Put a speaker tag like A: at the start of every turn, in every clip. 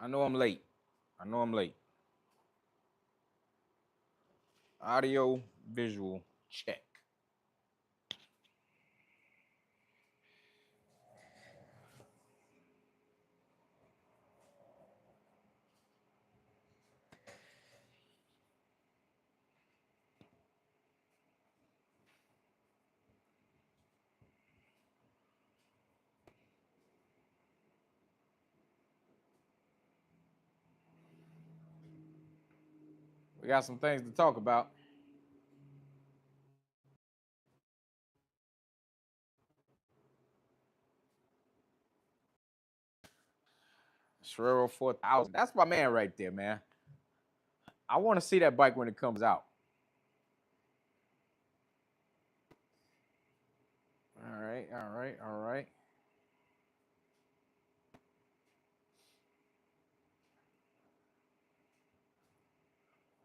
A: I know I'm late. I know I'm late. Audio, visual, check. We got some things to talk about. Shrero 4000. That's my man right there, man. I want to see that bike when it comes out. All right, all right, all right.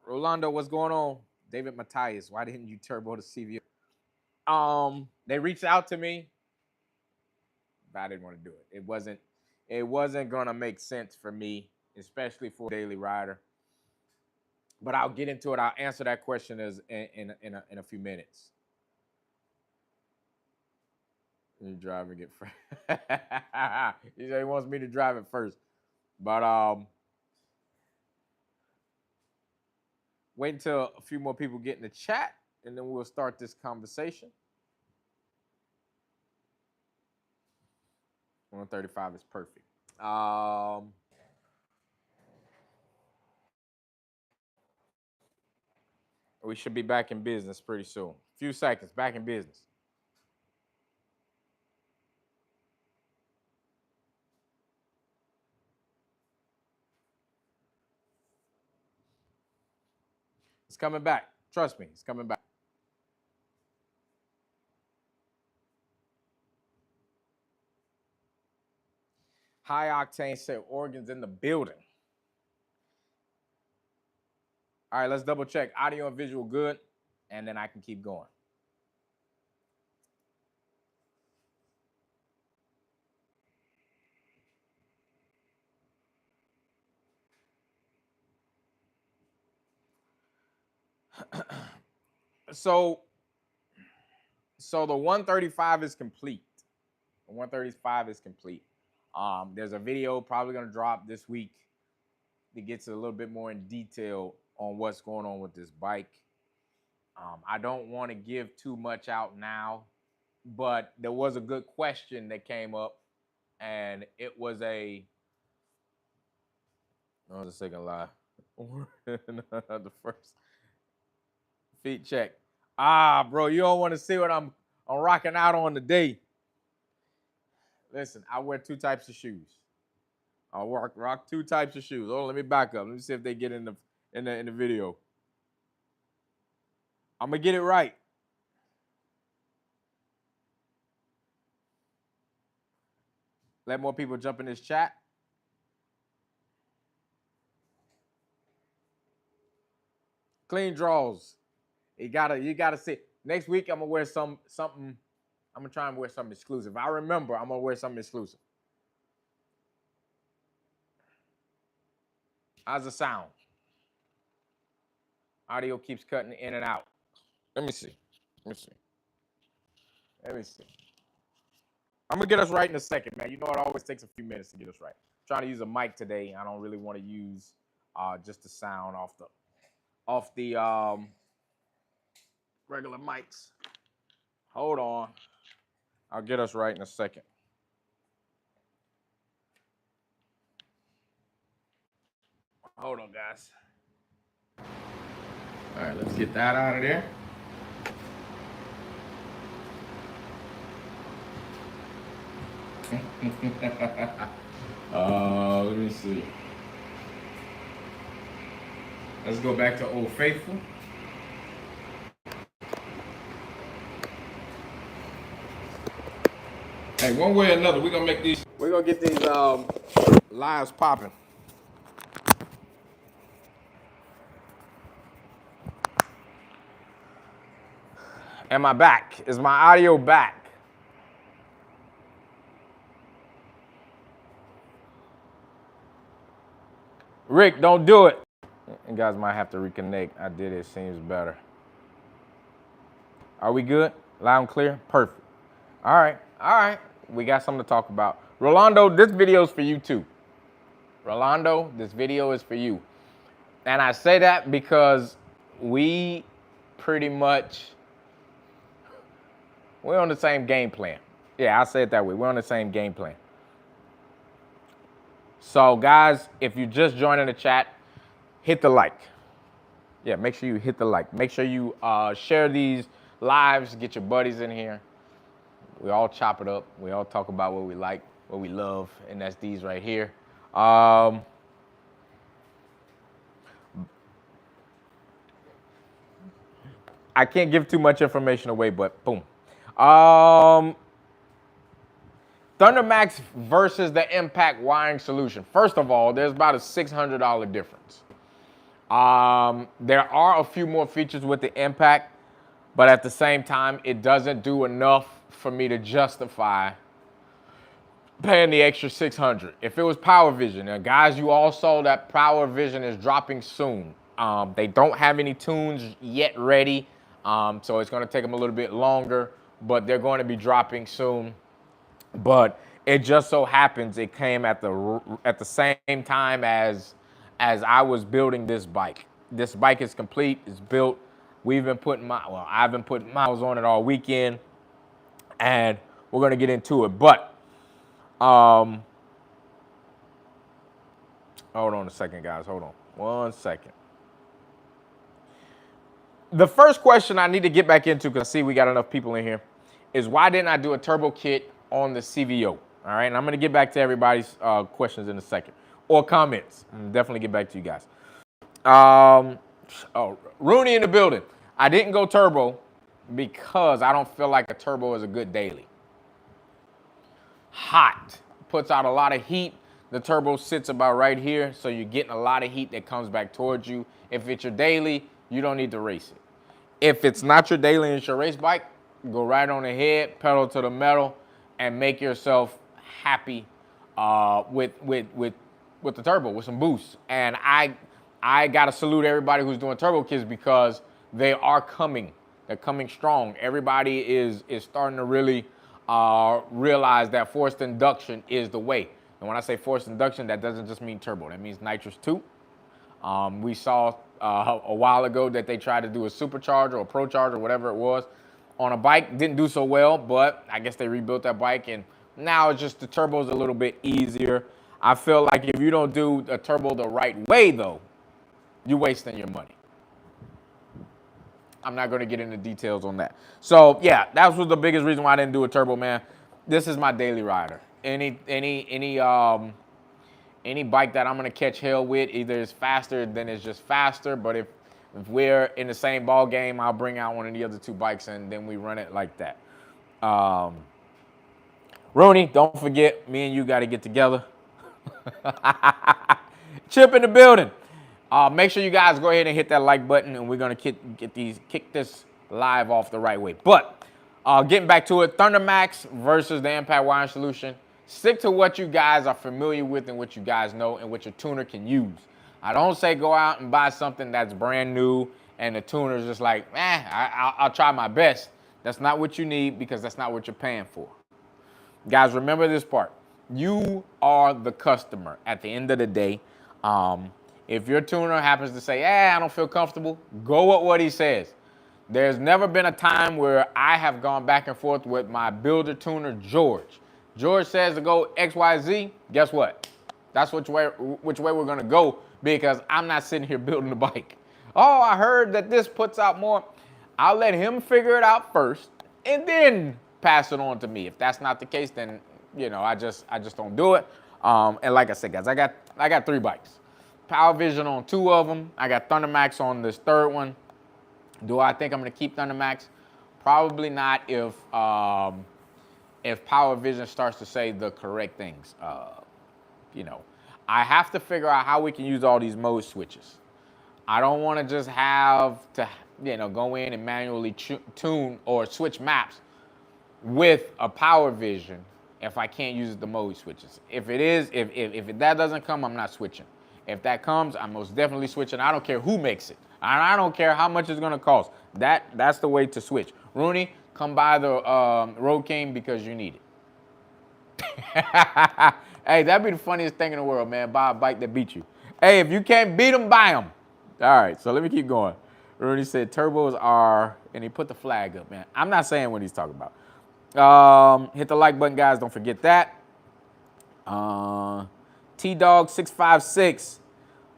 A: Rolando, what's going on? David Matthias, why didn't you turbo the CVO? They reached out to me, but I didn't want to do it. It wasn't gonna make sense for me, especially for a daily rider. But I'll get into it. I'll answer that question in a few minutes. You driving it first. He said he wants me to drive it first. But wait until a few more people get in the chat, and then we'll start this conversation. 135 is perfect. We should be back in business pretty soon. A few seconds, back in business. It's coming back. Trust me, it's coming back. High Octane said Oregon's in the building. All right, let's double check. Audio and visual good, and then I can keep going. So the 135 is complete. The 135 is complete. There's a video probably gonna drop this week that gets a little bit more in detail on what's going on with this bike. I don't want to give too much out now, but there was a good question that came up, and it was a second lie. The first feet check. Bro, you don't want to see what I'm rocking out on today. Listen, I wear two types of shoes. I'll rock two types of shoes. Oh, let me back up. Let me see if they get in the video. I'm gonna get it right. Let more people jump in this chat. Clean draws. You gotta see. Next week I'm gonna wear something. I'm gonna try and wear something exclusive. I remember I'm gonna wear something exclusive. How's the sound? Audio keeps cutting in and out. Let me see. I'm gonna get us right in a second, man. You know it always takes a few minutes to get us right. I'm trying to use a mic today. I don't really want to use just the sound off the regular mics. Hold on. I'll get us right in a second. Hold on, guys. All right, let's get that out of there. Let me see. Let's go back to Old Faithful. Hey, one way or another, we're gonna get these lives popping. Am I back? Is my audio back? Rick, don't do it. You guys might have to reconnect. I did it. Seems better. Are we good? Loud and clear? Perfect. All right. All right. We got something to talk about. Rolando, this video is for you too. Rolando, this video is for you. And I say that because we pretty much, we're on the same game plan. Yeah, I say it that way. We're on the same game plan. So guys, if you just joining the chat, hit the like. Yeah, make sure you hit the like. Make sure you share these lives, get your buddies in here. We all chop it up. We all talk about what we like, what we love, and that's these right here. I can't give too much information away, but boom. ThunderMax versus the Impact wiring solution. First of all, there's about a $600 difference. There are a few more features with the Impact, but at the same time, it doesn't do enough for me to justify paying the extra $600. If it was Power Vision, now guys, you all saw that Power Vision is dropping soon. They don't have any tunes yet ready, so it's going to take them a little bit longer, but they're going to be dropping soon. But it just so happens it came at the same time as I was building this bike. This bike is complete, it's built. I've been putting miles on it all weekend, and we're gonna get into it. But hold on a second, guys. Hold on 1 second. The first question I need to get back into, because I see we got enough people in here, is why didn't I do a turbo kit on the CVO? All right, and I'm gonna get back to everybody's questions in a second, or comments. I'm definitely get back to you guys. Oh, Rooney in the building. I didn't go turbo because I don't feel like a turbo is a good daily. Hot, puts out a lot of heat. The turbo sits about right here, so you're getting a lot of heat that comes back towards you. If it's your daily, you don't need to race it. If it's not your daily and it's your race bike, go right on ahead, pedal to the metal, and make yourself happy with the turbo, with some boost. And I gotta salute everybody who's doing turbo kits because they are coming. They're coming strong. Everybody is starting to really realize that forced induction is the way. And when I say forced induction, that doesn't just mean turbo. That means nitrous too. We saw a while ago that they tried to do a supercharger or pro charger, whatever it was, on a bike. Didn't do so well, but I guess they rebuilt that bike, and now it's just the turbo's a little bit easier. I feel like if you don't do a turbo the right way, though, you're wasting your money. I'm not going to get into details on that. So yeah, that was the biggest reason why I didn't do a turbo, man. This is my daily rider. Any bike that I'm going to catch hell with, either it's faster, then it's just faster. But if we're in the same ball game, I'll bring out one of the other two bikes and then we run it like that. Rooney, don't forget, me and you got to get together. Chip in the building. Make sure you guys go ahead and hit that like button, and we're gonna kick this live off the right way. But getting back to it, ThunderMax versus the Impact wiring solution. Stick to what you guys are familiar with and what you guys know and what your tuner can use. I don't say go out and buy something that's brand new and the tuner's just like, I'll try my best. That's not what you need, because that's not what you're paying for. Guys, remember this part. You are the customer at the end of the day. If your tuner happens to say, I don't feel comfortable, go with what he says. There's never been a time where I have gone back and forth with my builder tuner, George. George says to go X, Y, Z. Guess what? That's which way we're going to go, because I'm not sitting here building the bike. Oh, I heard that this puts out more. I'll let him figure it out first and then pass it on to me. If that's not the case, then, you know, I just don't do it. And like I said, guys, I got 3 bikes. Power Vision on 2 of them. I got ThunderMax on this 3rd one. Do I think I'm going to keep ThunderMax? Probably not if Power Vision starts to say the correct things. You know, I have to figure out how we can use all these mode switches. I don't want to just have to, you know, go in and manually tune or switch maps with a Power Vision if I can't use the mode switches. If that doesn't come, I'm not switching. If that comes, I'm most definitely switching. I don't care who makes it. And I don't care how much it's gonna cost. That's the way to switch. Rooney, come buy the Road King because you need it. Hey, that'd be the funniest thing in the world, man. Buy a bike that beats you. Hey, if you can't beat them, buy them. All right, so let me keep going. Rooney said turbos are, and he put the flag up, man. I'm not saying what he's talking about. Hit the like button, guys. Don't forget that. T-Dog656,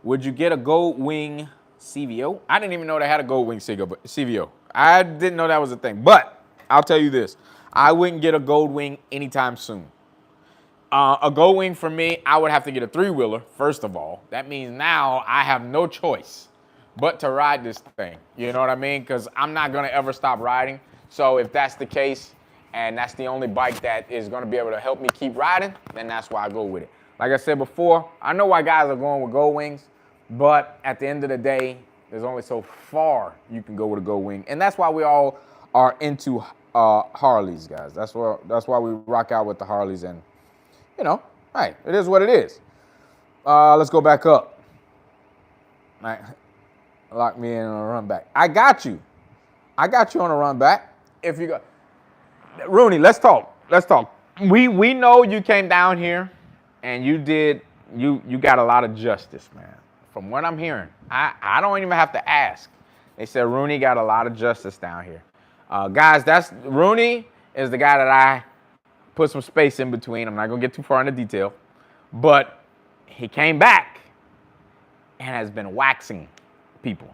A: would you get a gold wing CVO? I didn't even know they had a gold wing CVO. I didn't know that was a thing. But I'll tell you this. I wouldn't get a gold wing anytime soon. A gold wing for me, I would have to get a 3-wheeler, first of all. That means now I have no choice but to ride this thing. You know what I mean? Because I'm not going to ever stop riding. So if that's the case, and that's the only bike that is going to be able to help me keep riding, then that's why I go with it. Like I said before, I know why guys are going with gold wings, but at the end of the day, there's only so far you can go with a gold wing. And that's why we all are into Harleys, guys. That's why we rock out with the Harleys. And, you know, hey, it is what it is. Let's go back up. All right. Lock me in on a run back. I got you. I got you on a run back. If you go, Rooney, let's talk. Let's talk. We know you came down here and you got a lot of justice, man. From what I'm hearing, I don't even have to ask. They said Rooney got a lot of justice down here. Guys, Rooney is the guy that I put some space in between. I'm not gonna get too far into detail, but he came back and has been waxing people.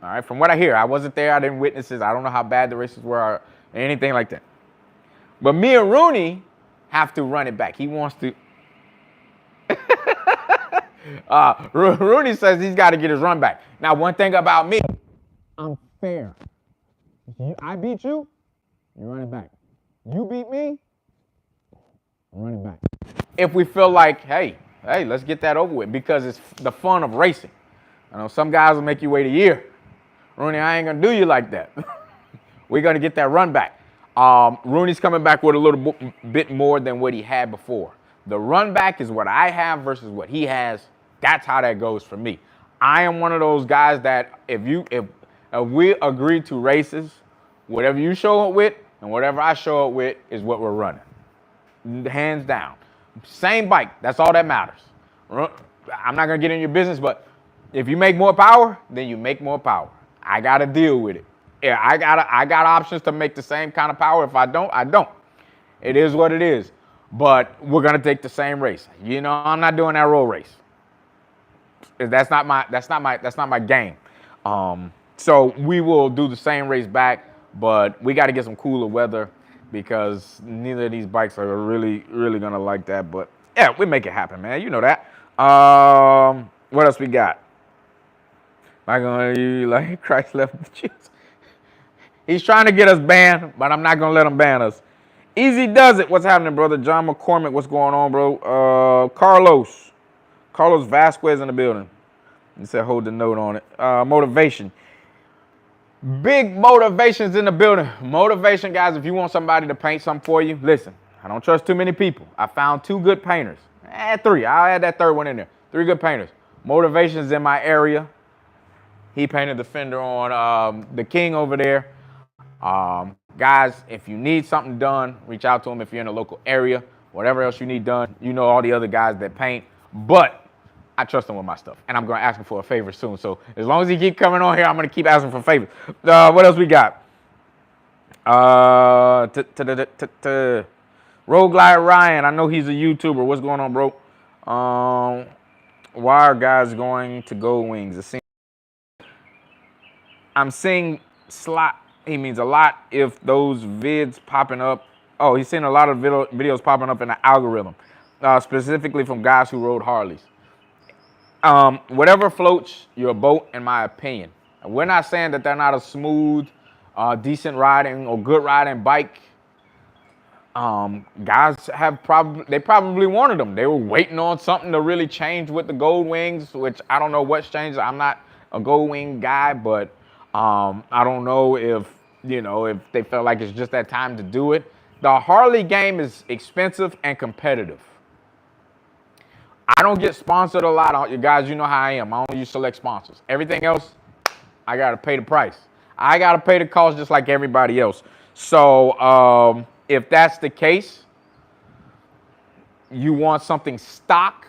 A: All right, from what I hear, I wasn't there, I didn't witness this. I don't know how bad the races were or anything like that. But me and Rooney have to run it back. He wants to. Rooney says he's got to get his run back. Now, one thing about me, I'm fair. I beat you, you run it back. You beat me, I'm running back. If we feel like, hey, let's get that over with, because it's the fun of racing. I know some guys will make you wait a year. Rooney, I ain't gonna do you like that. We're gonna get that run back. Rooney's coming back with a little bit more than what he had before. The run back is what I have versus what he has. That's how that goes for me. I am one of those guys that if we agree to races, whatever you show up with and whatever I show up with is what we're running. Hands down. Same bike. That's all that matters. I'm not gonna get in your business, but if you make more power, then you make more power. I gotta deal with it. Yeah, I got options to make the same kind of power. If I don't, I don't. It is what it is. But we're gonna take the same race. You know, I'm not doing that road race. That's not my game. So we will do the same race back, but we got to get some cooler weather because neither of these bikes are really gonna like that. But yeah, we make it happen, man. You know that. What else we got? Am I gonna like Christ left the chips? He's trying to get us banned, but I'm not gonna let him ban us. Easy does it. What's happening, brother? John McCormick, what's going on, bro? Carlos Vasquez in the building. He said, hold the note on it. Motivation. Big motivations in the building. Motivation, guys, if you want somebody to paint something for you, listen, I don't trust too many people. I found 2 good painters. 3. I'll add that 3rd one in there. 3 good painters. Motivation's in my area. He painted the fender on the King over there. Guys, if you need something done, reach out to him if you're in a local area. Whatever else you need done, you know all the other guys that paint. But I trust him with my stuff, and I'm going to ask him for a favor soon. So as long as he keep coming on here, I'm going to keep asking for favors. What else we got? Roadglide Ryan, I know he's a YouTuber. What's going on, bro? Why are guys going to Gold Wings? I'm seeing slot. He means a lot if those vids popping up. Oh, he's seeing a lot of videos popping up in the algorithm, specifically from guys who rode Harleys. Whatever floats your boat, in my opinion. We're not saying that they're not a smooth, decent riding or good riding bike. Guys probably wanted them. They were waiting on something to really change with the Gold Wings, which I don't know what's changed. I'm not a Gold Wing guy, but I don't know if they felt like it's just that time to do it. The Harley game is expensive and competitive. I don't get sponsored a lot. You guys, you know how I am. I only use select sponsors. Everything else, I got to pay the price. I got to pay the cost just like everybody else. So if that's the case, you want something stock.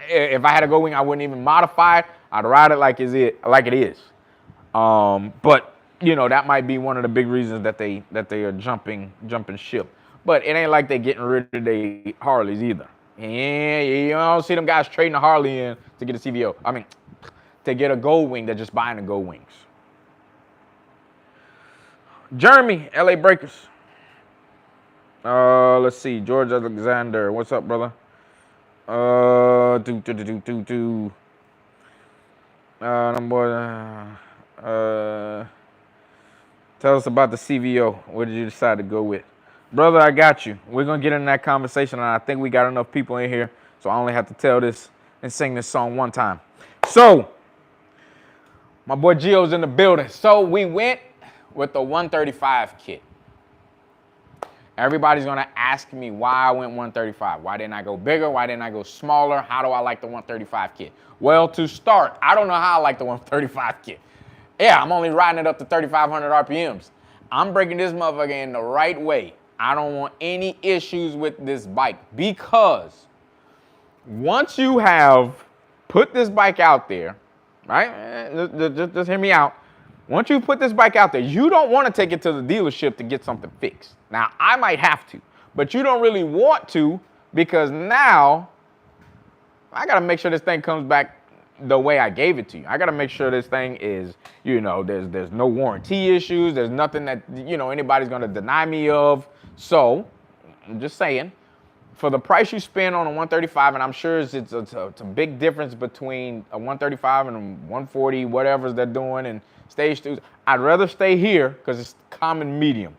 A: If I had a Go Wing, I wouldn't even modify it. I'd ride it like it is. But you know, that might be one of the big reasons that they are jumping ship. But it ain't like they getting rid of their Harleys either. Yeah, you don't see them guys trading a Harley in to get a CVO. I mean, to get a Gold Wing, they're just buying the Gold Wings. Jeremy, LA Breakers. Let's see, George Alexander. What's up, brother? Tell us about the CVO. What did you decide to go with? Brother, I got you. We're going to get in that conversation, and I think we got enough people in here, so I only have to tell this and sing this song one time. So, my boy Gio's in the building. So, we went with the 135 kit. Everybody's going to ask me why I went 135. Why didn't I go bigger? Why didn't I go smaller? How do I like the 135 kit? Well, to start, I don't know how I like the 135 kit. Yeah, I'm only riding it up to 3,500 RPMs. I'm breaking this motherfucker in the right way. I don't want any issues with this bike because once you have put this bike out there, right? Just hear me out. Once you put this bike out there, you don't want to take it to the dealership to get something fixed. Now, I might have to, but you don't really want to because now I got to make sure this thing comes back the way I gave it to you. I got to make sure this thing is, you know, there's no warranty issues. There's nothing that, you know, anybody's going to deny me of. So, I'm just saying, for the price you spend on a 135, and I'm sure it's a big difference between a 135 and a 140, whatever they're doing, and stage 2s. I'd rather stay here because it's common medium.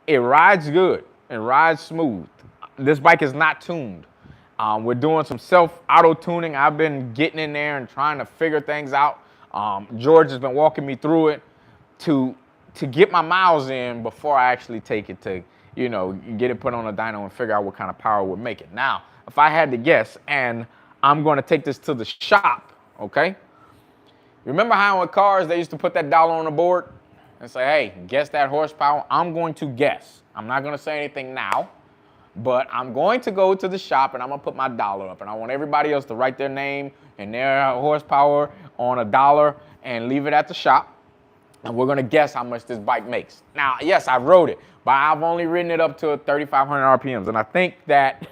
A: It rides good. It rides smooth. This bike is not tuned. We're doing some self-auto tuning. I've been getting in there and trying to figure things out. George has been walking me through it to get my miles in before I actually take it to, you know, get it put on a dyno and figure out what kind of power would make it. Now, if I had to guess, and I'm going to take this to the shop, okay? Remember how with cars they used to put that dollar on the board and say, hey, guess that horsepower? I'm going to guess. I'm not going to say anything now. But I'm going to go to the shop and I'm going to put my dollar up. And I want everybody else to write their name and their horsepower on a dollar and leave it at the shop. And we're going to guess how much this bike makes. Now, yes, I rode it, but I've only ridden it up to 3,500 RPMs. And I think that,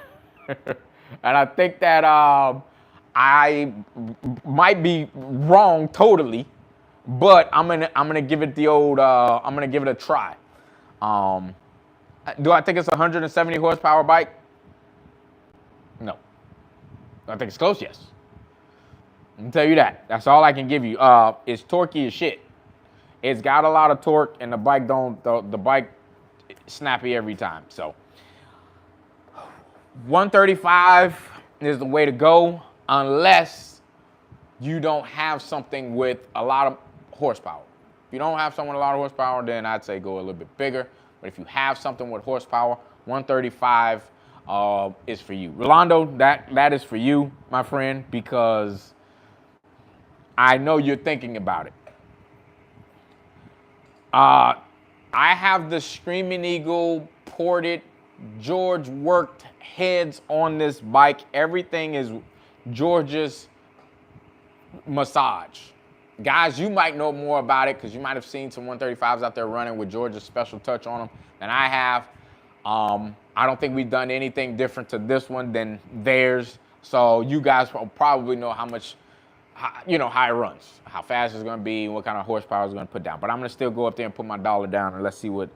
A: I might be wrong totally, but I'm gonna give it the old, I'm going to give it a try. Do I think it's a 170 horsepower bike? No. Do I think it's close? Yes. I can tell you that. That's all I can give you. It's torquey as shit. It's got a lot of torque, and the bike the bike snappy every time. So 135 is the way to go unless you don't have something with a lot of horsepower. If you don't have something with a lot of horsepower, then I'd say go a little bit bigger. But if you have something with horsepower, 135 is for you. Rolando, that is for you, my friend, because I know you're thinking about it. I have the Screaming Eagle ported. George worked heads on this bike. Everything is George's massage. Guys, you might know more about it because you might have seen some 135s out there running with George's special touch on them than I have. I don't think we've done anything different to this one than theirs. So you guys will probably know how much, you know, how it runs, how fast it's going to be, and what kind of horsepower it's going to put down. But I'm going to still go up there and put my dollar down and let's see what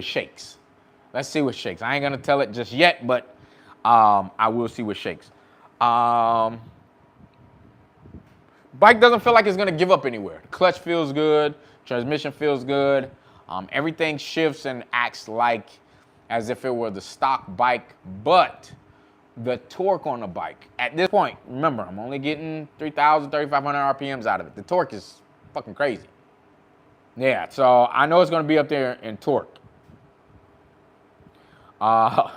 A: shakes. Let's see what shakes. I ain't going to tell it just yet, but I will see what shakes. Bike doesn't feel like it's going to give up anywhere. Clutch feels good. Transmission feels good. Everything shifts and acts like as if it were the stock bike, but the torque on the bike, at this point, remember, I'm only getting 3,000, 3,500 RPMs out of it. The torque is fucking crazy. Yeah, so I know it's going to be up there in torque. Uh,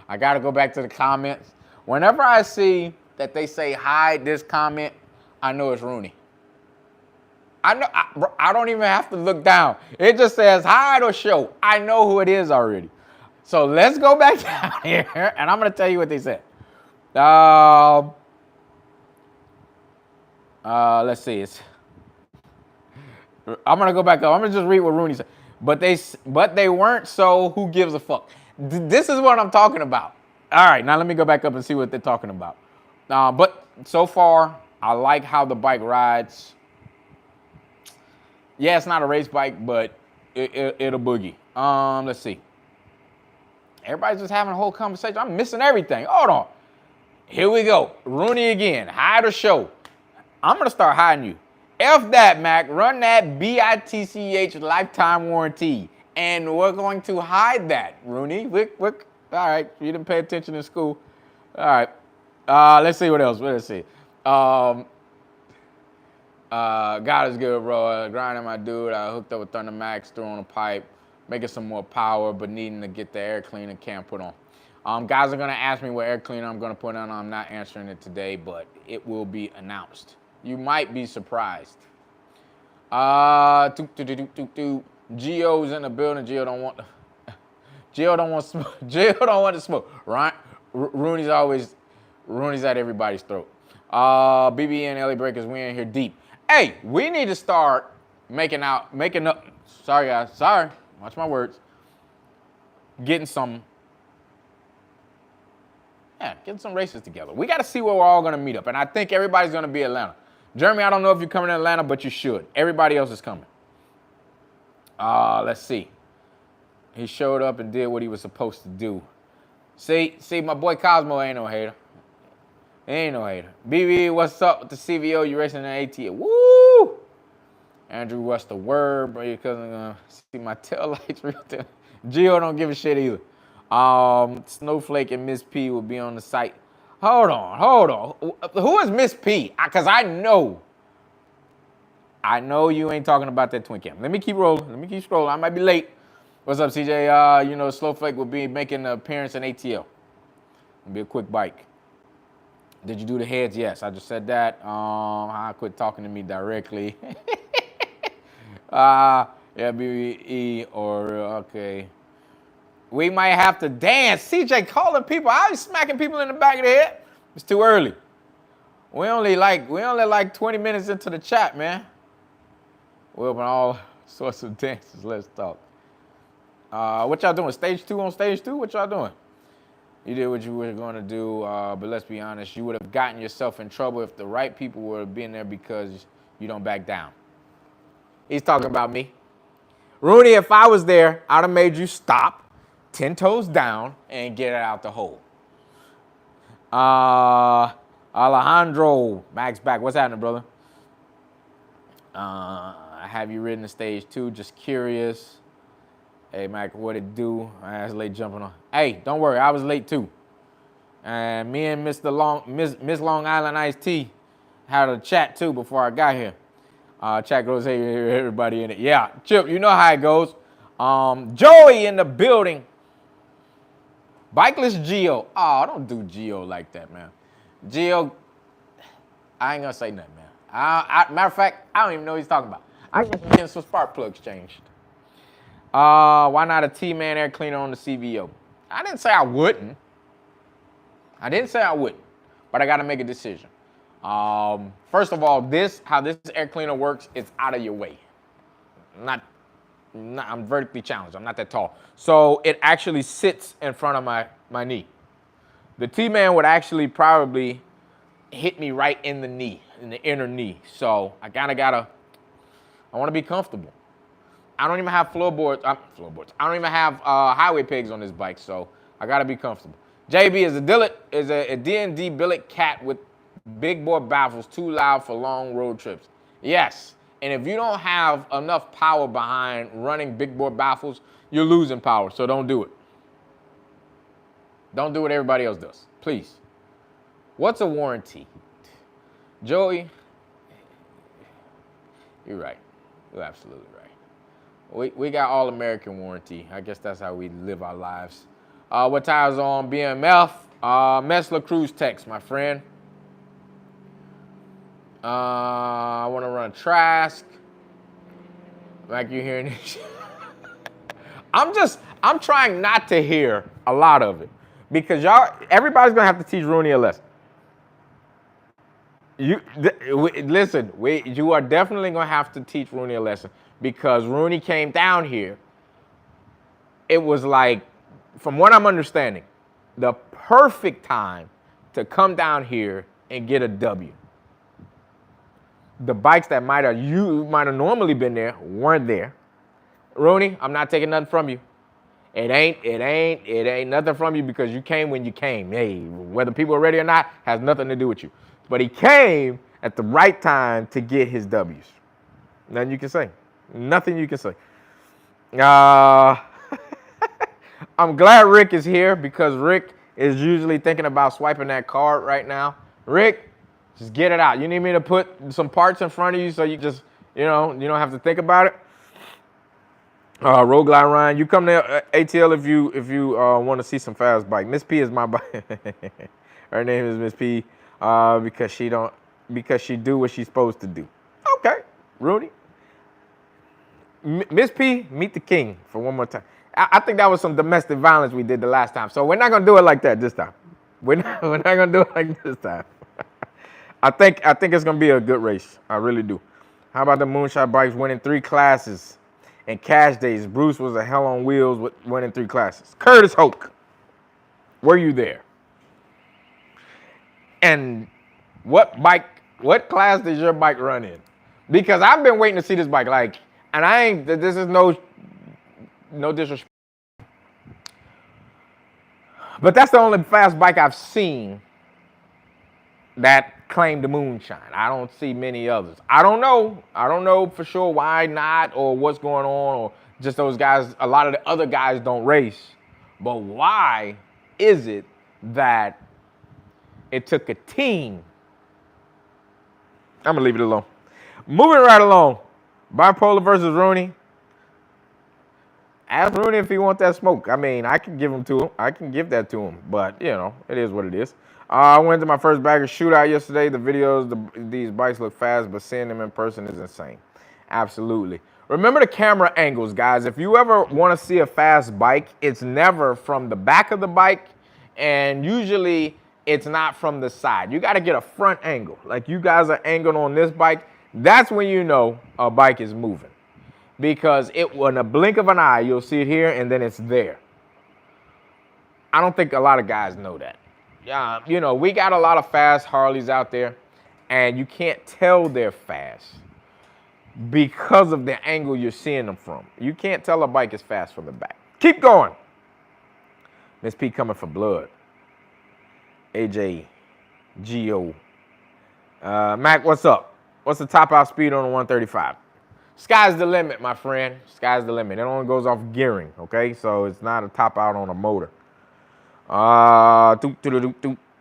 A: I got to go back to the comments. Whenever I see that they say hide this comment, I know it's Rooney. I know. I don't even have to look down. It just says hide or show. I know who it is already. So let's go back down here, and I'm going to tell you what they said. Let's see. I'm going to go back up. I'm going to just read what Rooney said. But they weren't, so who gives a fuck? This is what I'm talking about. All right, now let me go back up and see what they're talking about. But so far, I like how the bike rides. Yeah, it's not a race bike, but it'll boogie. Let's see. Everybody's just having a whole conversation. I'm missing everything. Hold on. Here we go. Rooney again. Hide or show. I'm going to start hiding you. F that, Mac. Run that BITCH lifetime warranty. And we're going to hide that, Rooney. All right. You didn't pay attention in school. All right. Let's see what else. Let's see. God is good, bro. Grinding my dude. I hooked up with Thunder Max, threw on a pipe, making some more power, but needing to get the air cleaner can put on. Guys are going to ask me what air cleaner I'm going to put on. I'm not answering it today, but it will be announced. You might be surprised. Geo's in the building. Geo don't want smoke. Geo don't want to smoke. Right? Rooney's at everybody's throat. BB and Ellie Breakers, we in here deep. Hey, we need to start making up. Sorry, guys. Sorry. Watch my words. Getting some races together. We got to see where we're all going to meet up. And I think everybody's going to be Atlanta. Jeremy, I don't know if you're coming to Atlanta, but you should. Everybody else is coming. Let's see. He showed up and did what he was supposed to do. See, my boy Cosmo ain't no hater. Ain't no hater. BB, what's up with the CVO? You racing an AT? Woo! Andrew, what's the word, bro? Your cousin gonna see my tail lights real time. Gio don't give a shit either. Snowflake and Miss P will be on the site. Hold on. Who is Miss P? Because I know you ain't talking about that twin cam. Let me keep rolling. Let me keep scrolling. I might be late. What's up, CJ? Snowflake will be making an appearance in ATL. It'll be a quick bike. Did you do the heads? Yes, I just said that. I quit talking to me directly. Yeah, BBE or okay. We might have to dance. CJ calling people. I was smacking people in the back of the head. It's too early. We only like 20 minutes into the chat, man. We're open all sorts of dances. Let's talk. What y'all doing? Stage 2 on stage 2? What y'all doing? You did what you were going to do, but let's be honest. You would have gotten yourself in trouble if the right people were being there because you don't back down. He's talking about me. Rooney, if I was there, I'd have made you stop, 10 toes down, and get it out the hole. Alejandro, Max back. What's happening, brother? Have you ridden the stage 2? Just curious. Hey, Mac, what it do? I was late jumping on. Hey, don't worry, I was late too. And me and Miss Long Island Iced Tea had a chat too before I got here. Chat goes, hey, everybody in it. Yeah, Chip, you know how it goes. Joey in the building. Bikeless Geo. Oh, don't do Geo like that, man. Geo, I ain't gonna say nothing, man. Matter of fact, I don't even know what he's talking about. I just getting some spark plugs changed. Why not a T-Man air cleaner on the CVO? I didn't say I wouldn't. But I got to make a decision. First of all, how this air cleaner works, it's out of your way. I'm vertically challenged. I'm not that tall. So it actually sits in front of my knee. The T-Man would actually probably hit me right in the knee, in the inner knee. So I I want to be comfortable. I don't even have floorboards. I don't even have highway pegs on this bike, so I gotta be comfortable. JB is a D&D billet cat with big boy baffles, too loud for long road trips. Yes, and if you don't have enough power behind running big boy baffles, you're losing power, so don't do it. Don't do what everybody else does, please. What's a warranty? Joey, you're right. You're absolutely right. We got all American warranty. I guess that's how we live our lives. What tires on? BMF. Messler Cruise Tex, my friend. I want to run Trask. Like you hearing this. I'm trying not to hear a lot of it because everybody's gonna have to teach Rooney a lesson. Listen, you are definitely gonna have to teach Rooney a lesson because Rooney came down here. It was like, from what I'm understanding, the perfect time to come down here and get a W. The bikes that might have normally been there weren't there. Rooney, I'm not taking nothing from you. It ain't nothing from you because you came when you came. Hey, whether people are ready or not has nothing to do with you. But he came at the right time to get his W's. Nothing you can say. Nothing you can say. I'm glad Rick is here because Rick is usually thinking about swiping that card right now. Rick, just get it out. You need me to put some parts in front of you so you just, you don't have to think about it? Roadglide Ryan, you come to ATL if you want to see some fast bike. Miss P is my bike. Her name is Miss P because she do what she's supposed to do. Okay, Rudy. Miss P, meet the king for one more time. I think that was some domestic violence we did the last time, so we're not gonna do it like that this time. We're not gonna do it like this time. I think it's gonna be a good race. I really do. How about the Moonshine bikes winning 3 classes? And cash days, Bruce was a hell on wheels with winning 3 classes. Curtis Hoke, were you there? And what class does your bike run in? Because I've been waiting to see this bike, and this is no disrespect. But that's the only fast bike I've seen that claimed the Moonshine. I don't see many others. I don't know for sure why not or what's going on or just those guys, a lot of the other guys don't race. But why is it that it took a team? I'm going to leave it alone. Moving right along. Bipolar versus Rooney. Ask Rooney if he wants that smoke. I mean, I can give that to him. But, it is what it is. I went to my first bagger shootout yesterday. The videos, these bikes look fast, but seeing them in person is insane. Absolutely. Remember the camera angles, guys. If you ever want to see a fast bike, it's never from the back of the bike, and usually it's not from the side. You got to get a front angle. Like you guys are angled on this bike. That's when you know a bike is moving. Because in a blink of an eye, you'll see it here, and then it's there. I don't think a lot of guys know that. We got a lot of fast Harleys out there, and you can't tell they're fast because of the angle you're seeing them from. You can't tell a bike is fast from the back. Keep going. Miss P coming for blood. AJ, Geo. Mac, what's up? What's the top out speed on the 135? Sky's the limit, my friend. Sky's the limit. It only goes off gearing, okay? So it's not a top out on a motor.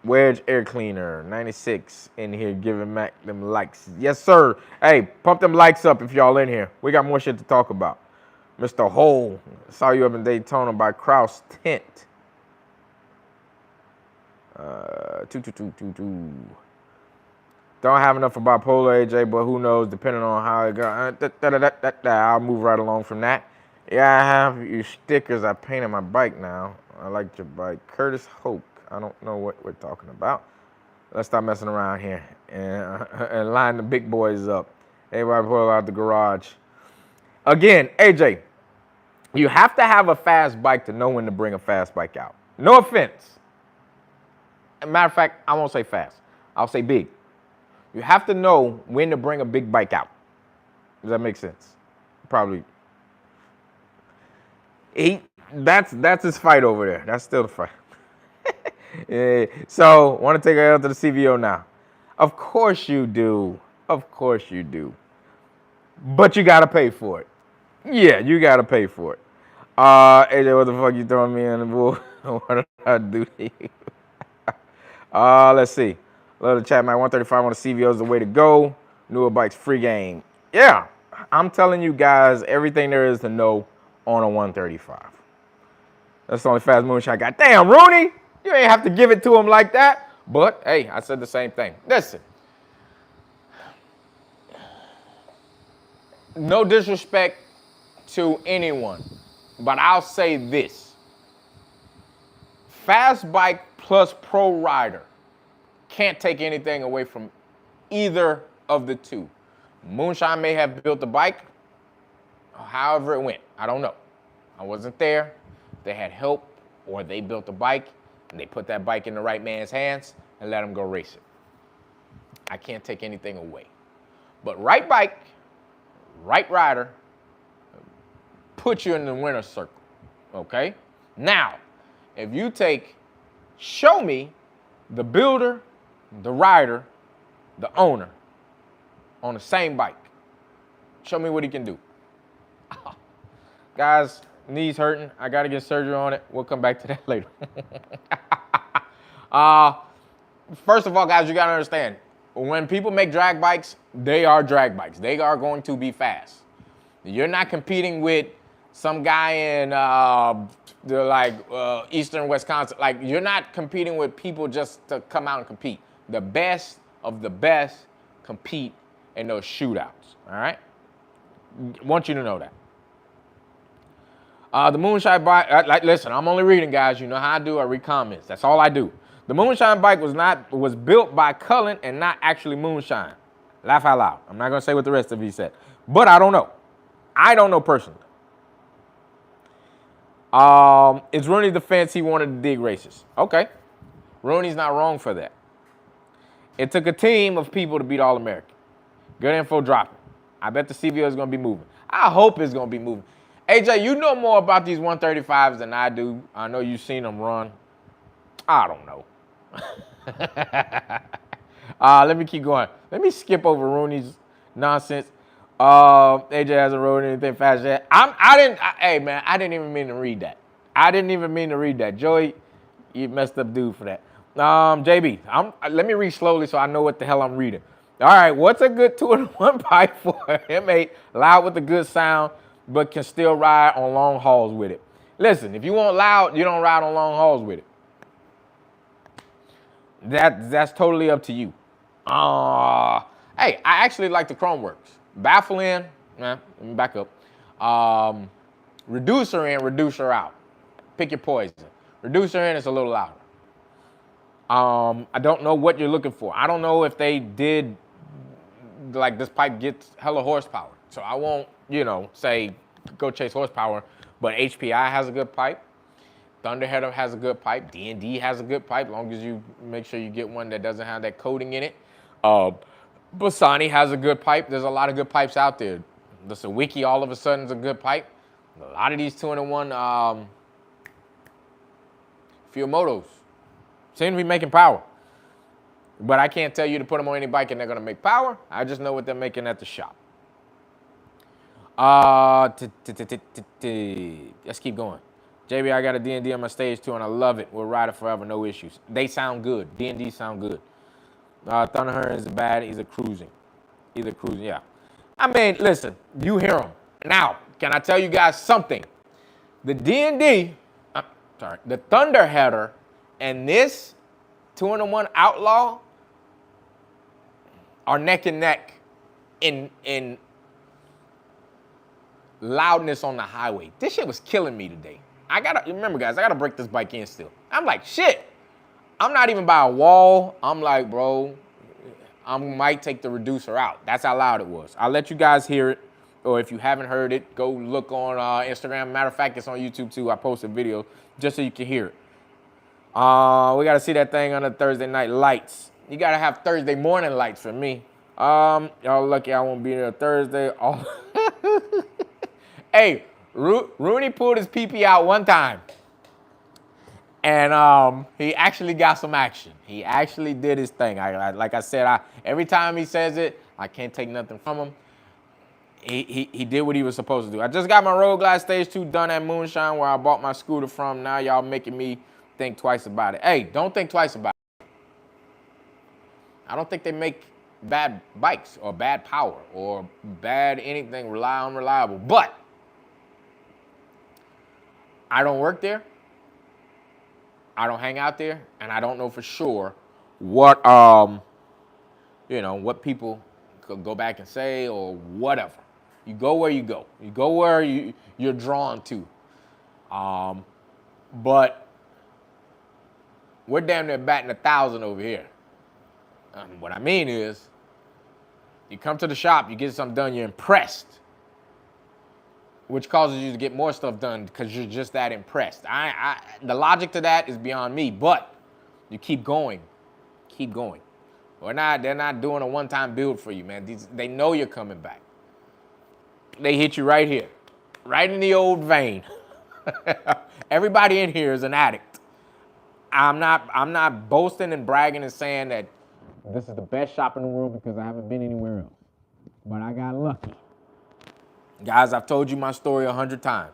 A: Wedge air cleaner, 96 in here giving Mac them likes. Yes, sir. Hey, pump them likes up if y'all in here. We got more shit to talk about. Mr. Hole, saw you up in Daytona by Kraus Tent. 2222. Don't have enough for bipolar, AJ, but who knows, depending on how it goes. I'll move right along from that. Yeah, I have your stickers. I painted my bike now. I like your bike. Curtis Hoke. I don't know what we're talking about. Let's stop messing around here and line the big boys up. Everybody pull out the garage. Again, AJ, you have to have a fast bike to know when to bring a fast bike out. No offense. As a matter of fact, I won't say fast. I'll say big. You have to know when to bring a big bike out. Does that make sense? Probably. That's his fight over there. That's still the fight. Yeah. So, want to take a L to the CVO now. Of course you do. Of course you do. But you got to pay for it. Yeah, you got to pay for it. AJ, what the fuck you throwing me in the bull? What did I do to you? Let's see. Love the chat, man. 135 on the CVO is the way to go. Newer bikes, free game. Yeah. I'm telling you guys everything there is to know on a 135. That's the only fast moonshine got. Damn, Rooney, you ain't have to give it to him like that. But, hey, I said the same thing. Listen, no disrespect to anyone, but I'll say this. Fast bike plus pro rider can't take anything away from either of the two. Moonshine may have built the bike, however it went. I don't know. I wasn't there. They had help, or they built the bike, and they put that bike in the right man's hands and let him go race it. I can't take anything away. But right bike, right rider, put you in the winner's circle, okay? Now, if you show me the builder, the rider, the owner on the same bike. Show me what he can do. Guys, knees hurting. I got to get surgery on it. We'll come back to that later. First of all, guys, you got to understand, when people make drag bikes, they are drag bikes. They are going to be fast. You're not competing with some guy in eastern Wisconsin. Like, you're not competing with people just to come out and compete. The best of the best compete in those shootouts, all right? Want you to know that. The Moonshine bike, listen, I'm only reading, guys. You know how I do. I read comments. That's all I do. The Moonshine bike was built by Cullen and not actually Moonshine. Laugh out loud. I'm not going to say what the rest of you said. But I don't know. I don't know personally. It's Rooney's defense. He wanted to dig races. Okay. Rooney's not wrong for that. It took a team of people to beat All-American. Good info dropping. I bet the CVO is going to be moving. I hope it's going to be moving. AJ, you know more about these 135s than I do. I know you've seen them run. I don't know. Let me keep going. Let me skip over Rooney's nonsense. AJ hasn't rode anything fast yet. Hey, man, I didn't even mean to read that. Joey, you messed up dude for that. JB, let me read slowly so I know what the hell I'm reading. All right, what's a good 2-in-1 bike for M8? Loud with a good sound, but can still ride on long hauls with it. Listen, if you want loud, you don't ride on long hauls with it. That's totally up to you. Hey, I actually like the Chrome Works. Baffle in, let me back up. Reducer in, reducer out. Pick your poison. Reducer in is a little louder. I don't know what you're looking for. I don't know if they did, like, this pipe gets hella horsepower. So I won't, say go chase horsepower. But HPI has a good pipe. Thunderheader has a good pipe. D&D has a good pipe, as long as you make sure you get one that doesn't have that coating in it. Bassani has a good pipe. There's a lot of good pipes out there. The Sawiki all of a sudden is a good pipe. A lot of these 2-in-1 Fiumotos seem to be making power. But I can't tell you to put them on any bike and they're going to make power. I just know what they're making at the shop. Let's keep going. JB, I got a D&D on my stage too, and I love it. We'll ride it forever, no issues. They sound good. D&D sound good. Thunderhearn is bad. He's a cruising, yeah. I mean, listen, you hear him. Now, can I tell you guys something? The D&D, the Thunderheader and this 2-in-1 Outlaw are neck and neck in loudness on the highway. This shit was killing me today. Remember, guys, I gotta break this bike in still. I'm like, shit. I'm not even by a wall. I'm like, bro, I might take the reducer out. That's how loud it was. I'll let you guys hear it. Or if you haven't heard it, go look on Instagram. Matter of fact, it's on YouTube too. I posted a video just so you can hear it. We gotta see that thing on the Thursday night lights. You gotta have Thursday morning lights for me. Y'all lucky I won't be there Thursday. Hey, Rooney pulled his PP out one time. And he actually got some action. He actually did his thing. Like I said, every time he says it, I can't take nothing from him. He did what he was supposed to do. I just got my roadglide stage 2 done at Moonshine, where I bought my scooter from. Now y'all making me think twice about it. Hey, don't think twice about it. I don't think they make bad bikes or bad power or bad anything, unreliable. But I don't work there. I don't hang out there, and I don't know for sure what what people could go back and say or whatever. You go where you go. You go where you're drawn to. But we're damn near batting 1,000 over here. What I mean is, you come to the shop, you get something done, you're impressed, which causes you to get more stuff done because you're just that impressed. The logic to that is beyond me, but you keep going. Keep going. They're not doing a one-time build for you, man. They know you're coming back. They hit you right here, right in the old vein. Everybody in here is an addict. I'm not boasting and bragging and saying that this is the best shop in the world because I haven't been anywhere else. But I got lucky. Guys, I've told you my story 100 times.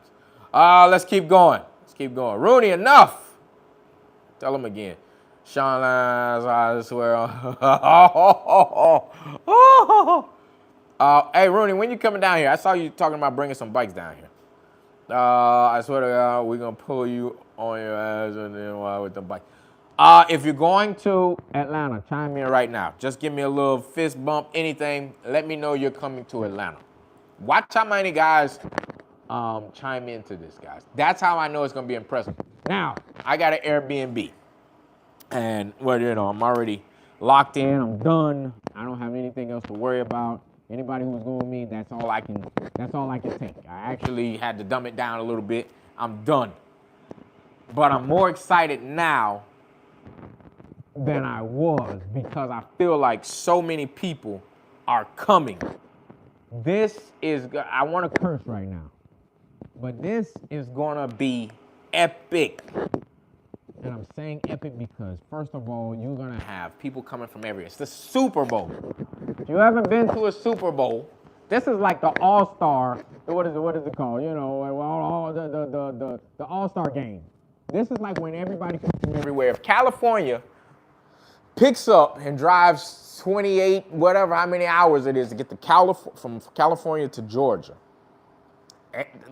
A: Let's keep going. Let's keep going. Rooney, enough. Tell him again. Sean, I swear. Hey, Rooney, when you coming down here? I saw you talking about bringing some bikes down here. I swear to God, we're going to pull you on your ass and then with the bike. If you're going to Atlanta, chime in right now. Just give me a little fist bump, anything. Let me know you're coming to Atlanta. Watch how many guys chime into this, guys. That's how I know it's going to be impressive. Now, I got an Airbnb. And, I'm already locked in. I'm done. I don't have anything else to worry about. Anybody who's going with me, that's all I can take. I actually had to dumb it down a little bit. I'm done. But I'm more excited now than I was because I feel like so many people are coming. I want to curse right now, but this is going to be epic. And I'm saying epic because, first of all, you're going to have people coming from everywhere. It's the Super Bowl. If you haven't been to a Super Bowl, this is like the All-Star, what is it called? The All-Star game. This is like when everybody comes from everywhere. If California picks up and drives 28, whatever, how many hours it is to get from California to Georgia,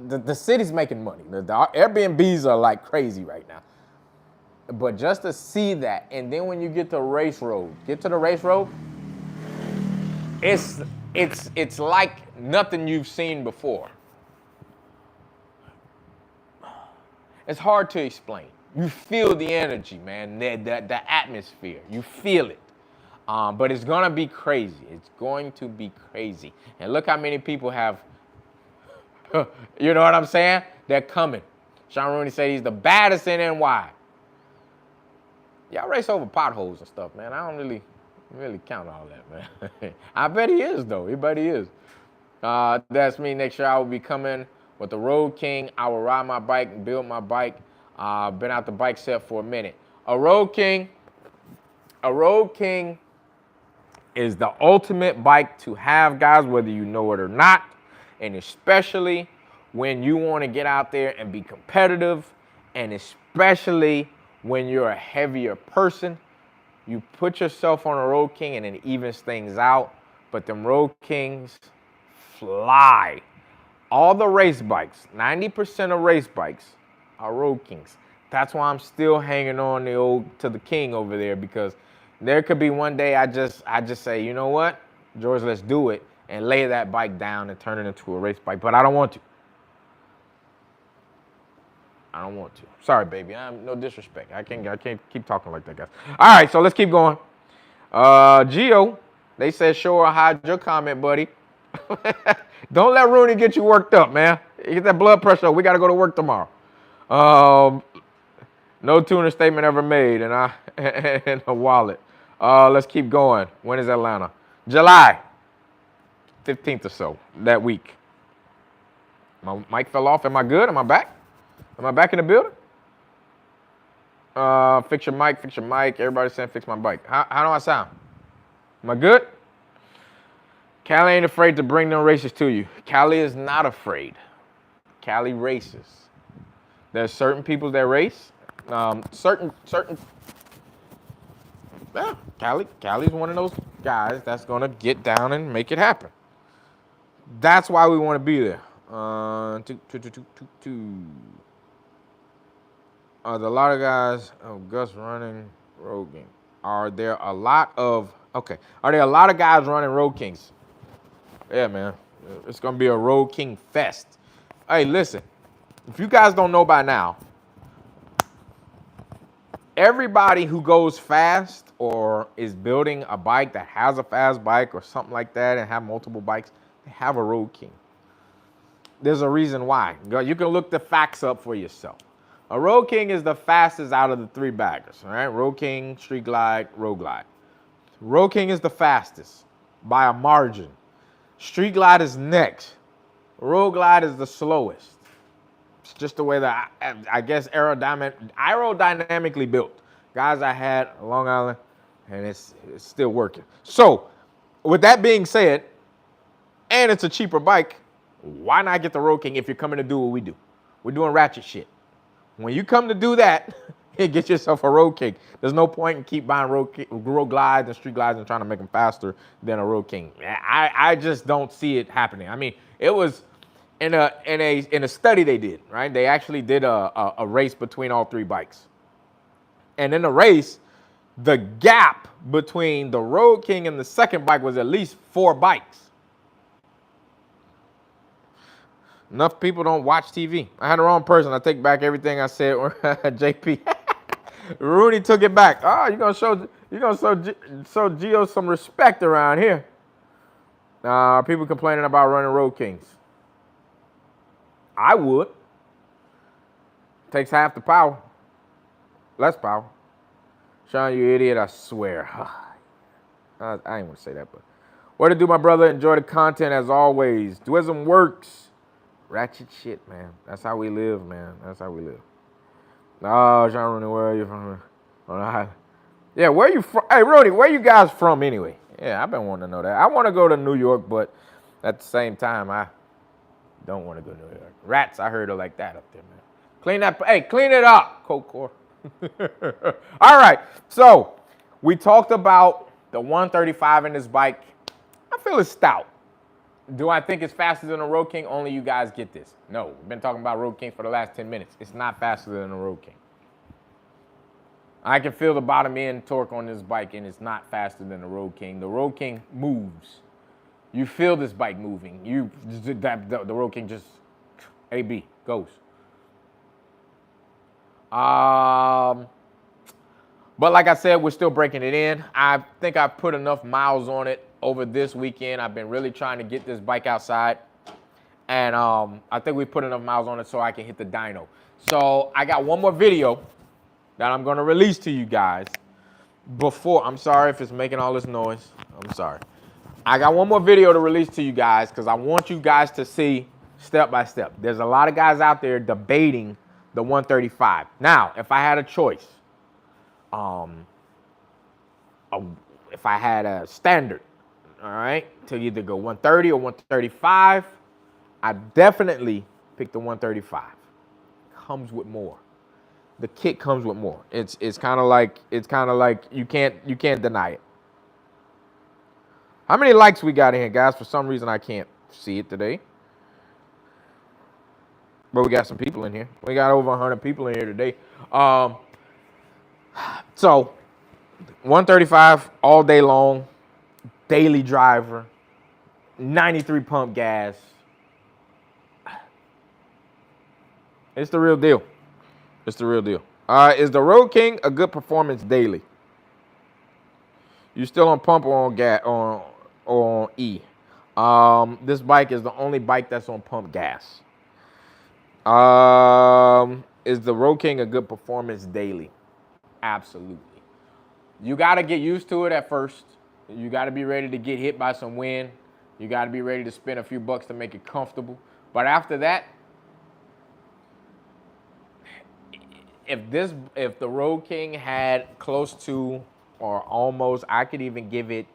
A: the city's making money. The Airbnbs are like crazy right now. But just to see that, and then when you get to the race road, it's like nothing you've seen before. It's hard to explain. You feel the energy, man, the atmosphere. You feel it. But it's going to be crazy. It's going to be crazy. And look how many people have, you know what I'm saying? They're coming. Sean Rooney said he's the baddest in NY. Y'all race over potholes and stuff, man. I don't really count all that, man. I bet he is, though. I bet he is. That's me. Next year I will be coming with the Road King. I will ride my bike and build my bike. Been out the bike set for a minute. A Road King is the ultimate bike to have, guys, whether you know it or not. And especially when you want to get out there and be competitive, and especially when you're a heavier person. You put yourself on a Road King and it evens things out. But them Road Kings fly. All the race bikes, 90% of race bikes are Road Kings. That's why I'm still hanging on to the king over there, because there could be one day I just say, you know what, George, let's do it, and lay that bike down and turn it into a race bike. But I don't want to. Sorry, baby. No disrespect. I can't keep talking like that, guys. All right, so let's keep going. Gio, they said, sure, hide your comment, buddy. Don't let Rooney get you worked up, man. Get that blood pressure up. We got to go to work tomorrow. No tuner statement ever made in a wallet. Let's keep going. When is Atlanta? July 15th or so, that week. My mic fell off. Am I good? Am I back? Am I back in the building? Fix your mic, fix your mic. Everybody's saying fix my bike. How do I sound? Am I good? Cali ain't afraid to bring them races to you. Cali is not afraid. Cali races. There's certain people that race. Certain Yeah, Cali's one of those guys that's gonna get down and make it happen. That's why we want to be there. Are there a lot of guys? Oh, Gus running Road King. Are there a lot of guys running Road Kings? Yeah, man. It's gonna be a Road King fest. Hey, listen. If you guys don't know by now, everybody who goes fast or is building a bike that has a fast bike or something like that and have multiple bikes, they have a Road King. There's a reason why. You can look the facts up for yourself. A Road King is the fastest out of the three baggers, all right? Road King, Street Glide, Road Glide. Road King is the fastest by a margin. Street Glide is next. Road Glide is the slowest. It's just the way that I guess aerodynamically built. Guys I had on Long Island, and it's still working. So, with that being said, and it's a cheaper bike, why not get the Road King if you're coming to do what we do? We're doing ratchet shit. When you come to do that, get yourself a Road King. There's no point in keep buying road glides and street glides and trying to make them faster than a Road King. I just don't see it happening. I mean, it was in a study they did, right? They actually did a race between all three bikes. And in the race, the gap between the Road King and the second bike was at least 4 bikes. Enough people don't watch TV. I had the wrong person. I take back everything I said. JP. Rooney took it back. Oh, you're gonna show Gio some respect around here. People complaining about running Road Kings. I would. Takes half the power. Less power. Sean, you idiot, I swear. I ain't want to say that, but what to do, my brother? Enjoy the content as always. Dwism works. Ratchet shit, man. That's how we live, man. That's how we live. Oh, Sean Rooney, where are you from? Yeah, where are you from? Hey, Rooney, where you guys from anyway? Yeah, I've been wanting to know that. I want to go to New York, but at the same time, I don't want to go to New York. Rats, I heard, are like that up there, man. Clean it up, Coke Core. All right, so we talked about the 135 in this bike. I feel it's stout. Do I think it's faster than a Road King? Only you guys get this. No, we've been talking about Road King for the last 10 minutes. It's not faster than a Road King. I can feel the bottom end torque on this bike, and it's not faster than the Road King. The Road King moves. You feel this bike moving. The Road King just AB goes. But like I said, we're still breaking it in. I think I've put enough miles on it over this weekend. I've been really trying to get this bike outside. And I think we put enough miles on it so I can hit the dyno. So I got one more video that I'm going to release to you guys before. I'm sorry if it's making all this noise. I'm sorry. I got one more video to release to you guys because I want you guys to see step by step. There's a lot of guys out there debating the 135. Now, if I had a choice, if I had a standard, all right, to either go 130 or 135, I definitely pick the 135. Comes with more. The kit comes with more. It's kind of like you can't deny it. How many likes we got in here, guys? For some reason I can't see it today. But we got some people in here. We got over 100 people in here today. So 135 all day long, daily driver, 93 pump gas. It's the real deal. It's the real deal. Is the Road King a good performance daily? You still on pump or on gas or on E? This bike is the only bike that's on pump gas. Is the Road King a good performance daily? Absolutely. You got to get used to it at first. You got to be ready to get hit by some wind. You got to be ready to spend a few bucks to make it comfortable. But after that, if the Road King had close to or almost, I could even give it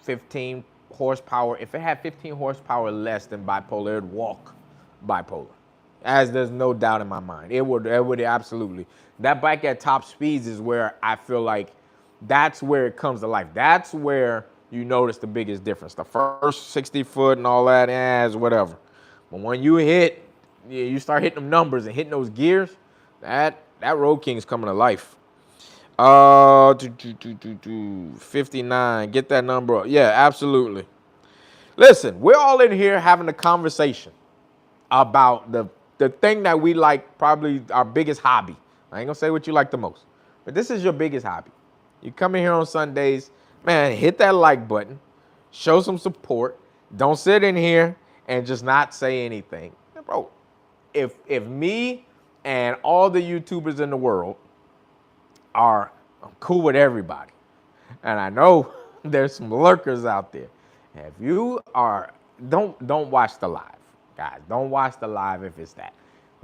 A: 15 horsepower. If it had 15 horsepower less than bipolar, it'd walk bipolar. As there's no doubt in my mind. It would absolutely. That bike at top speeds is where I feel like That's where it comes to life. That's where you notice the biggest difference. The first 60 foot and all that, is whatever. But when you you start hitting them numbers and hitting those gears, that Road King is coming to life. 59. Get that number up. Yeah, absolutely. Listen, we're all in here having a conversation about the thing that we like, probably our biggest hobby. I ain't gonna say what you like the most, but this is your biggest hobby. You come in here on Sundays, man, hit that like button, show some support. Don't sit in here and just not say anything. Bro, if me and all the YouTubers in the world are cool with everybody, and I know there's some lurkers out there. If you are, don't watch the live, guys. Don't watch the live if it's that.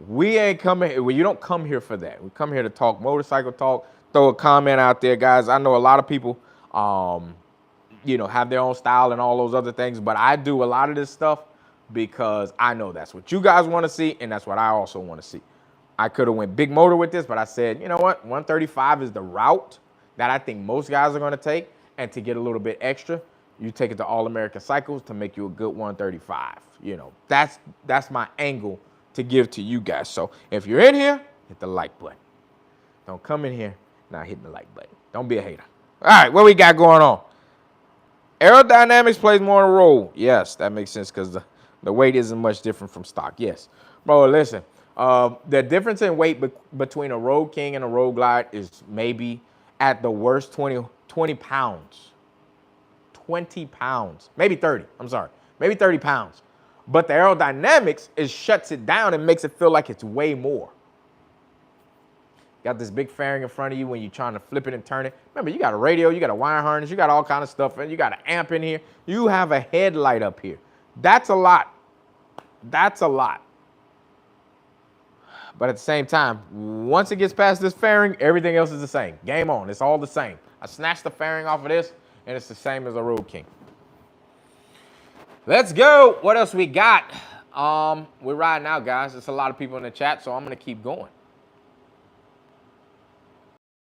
A: We ain't coming. Well, you don't come here for that. We come here to talk motorcycle talk. Throw a comment out there, guys. I know a lot of people, have their own style and all those other things, but I do a lot of this stuff because I know that's what you guys want to see, and that's what I also want to see. I could have went big motor with this, but I said, you know what? 135 is the route that I think most guys are going to take, and to get a little bit extra, you take it to All-American-Cycles to make you a good 135. That's my angle to give to you guys. So if you're in here, hit the like button. Don't come in here not hitting the like button. Don't be a hater. All right, what we got going on? Aerodynamics plays more of a role. Yes, that makes sense because the weight isn't much different from stock. Yes. Bro, listen. The difference in weight between a Road King and a Road Glide is maybe at the worst 20 pounds. 20 pounds. Maybe 30. I'm sorry. Maybe 30 pounds. But the aerodynamics shuts it down and makes it feel like it's way more. Got this big fairing in front of you when you're trying to flip it and turn it. Remember, you got a radio, you got a wire harness, you got all kind of stuff, and you got an amp in here. You have a headlight up here. That's a lot. That's a lot. But at the same time, once it gets past this fairing, everything else is the same. Game on. It's all the same. I snatched the fairing off of this, and it's the same as a Road King. Let's go. What else we got? We're riding out, guys. There's a lot of people in the chat, so I'm going to keep going.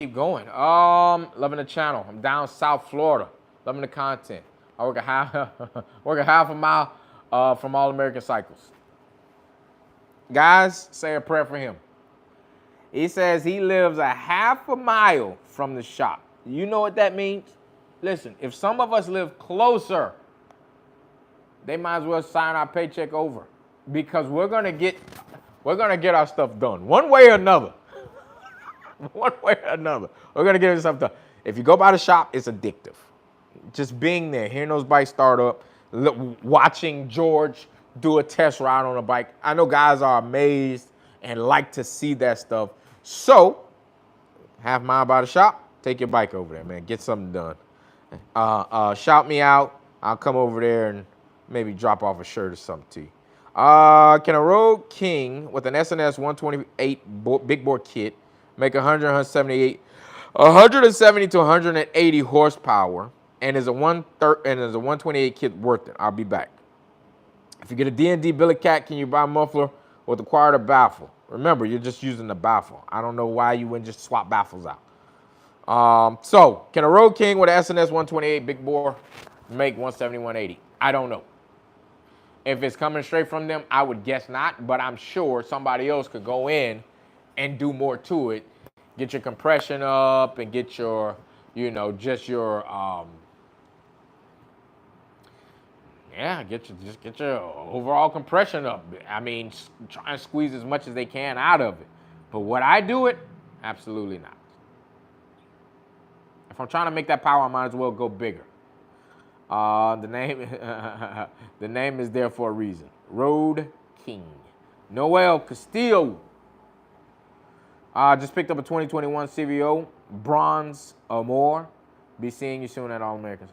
A: Loving the channel. I'm down South Florida. Loving the content. I work a half a mile from All-American-Cycles. Guys, say a prayer for him. He says he lives a half a mile from the shop. You know what that means? Listen, if some of us live closer, they might as well sign our paycheck over because we're gonna get our stuff done one way or another. One way or another, we're gonna get stuff done. If you go by the shop, it's addictive. Just being there, hearing those bikes start up, watching George do a test ride on a bike. I know guys are amazed and like to see that stuff. So, half mile by the shop, take your bike over there, man. Get something done. Shout me out. I'll come over there and maybe drop off a shirt or something to you. Can a Road King with an SNS 128 big bore kit make 170 to 180 horsepower, and is a 128 kit worth it? I'll be back. If you get a D&D billet cat, can you buy a muffler with acquired a baffle? Remember, you're just using the baffle. I don't know why you wouldn't just swap baffles out. So, can a Road King with an SNS 128 big bore make 170, 180? I don't know. If it's coming straight from them, I would guess not, but I'm sure somebody else could go in and do more to it. Get your compression up and get your, get your overall compression up. I mean, try and squeeze as much as they can out of it. But would I do it? Absolutely not. If I'm trying to make that power, I might as well go bigger. The name is there for a reason. Road King. Noel Castillo. Just picked up a 2021 CVO, Bronze or more. Be seeing you soon at All-American.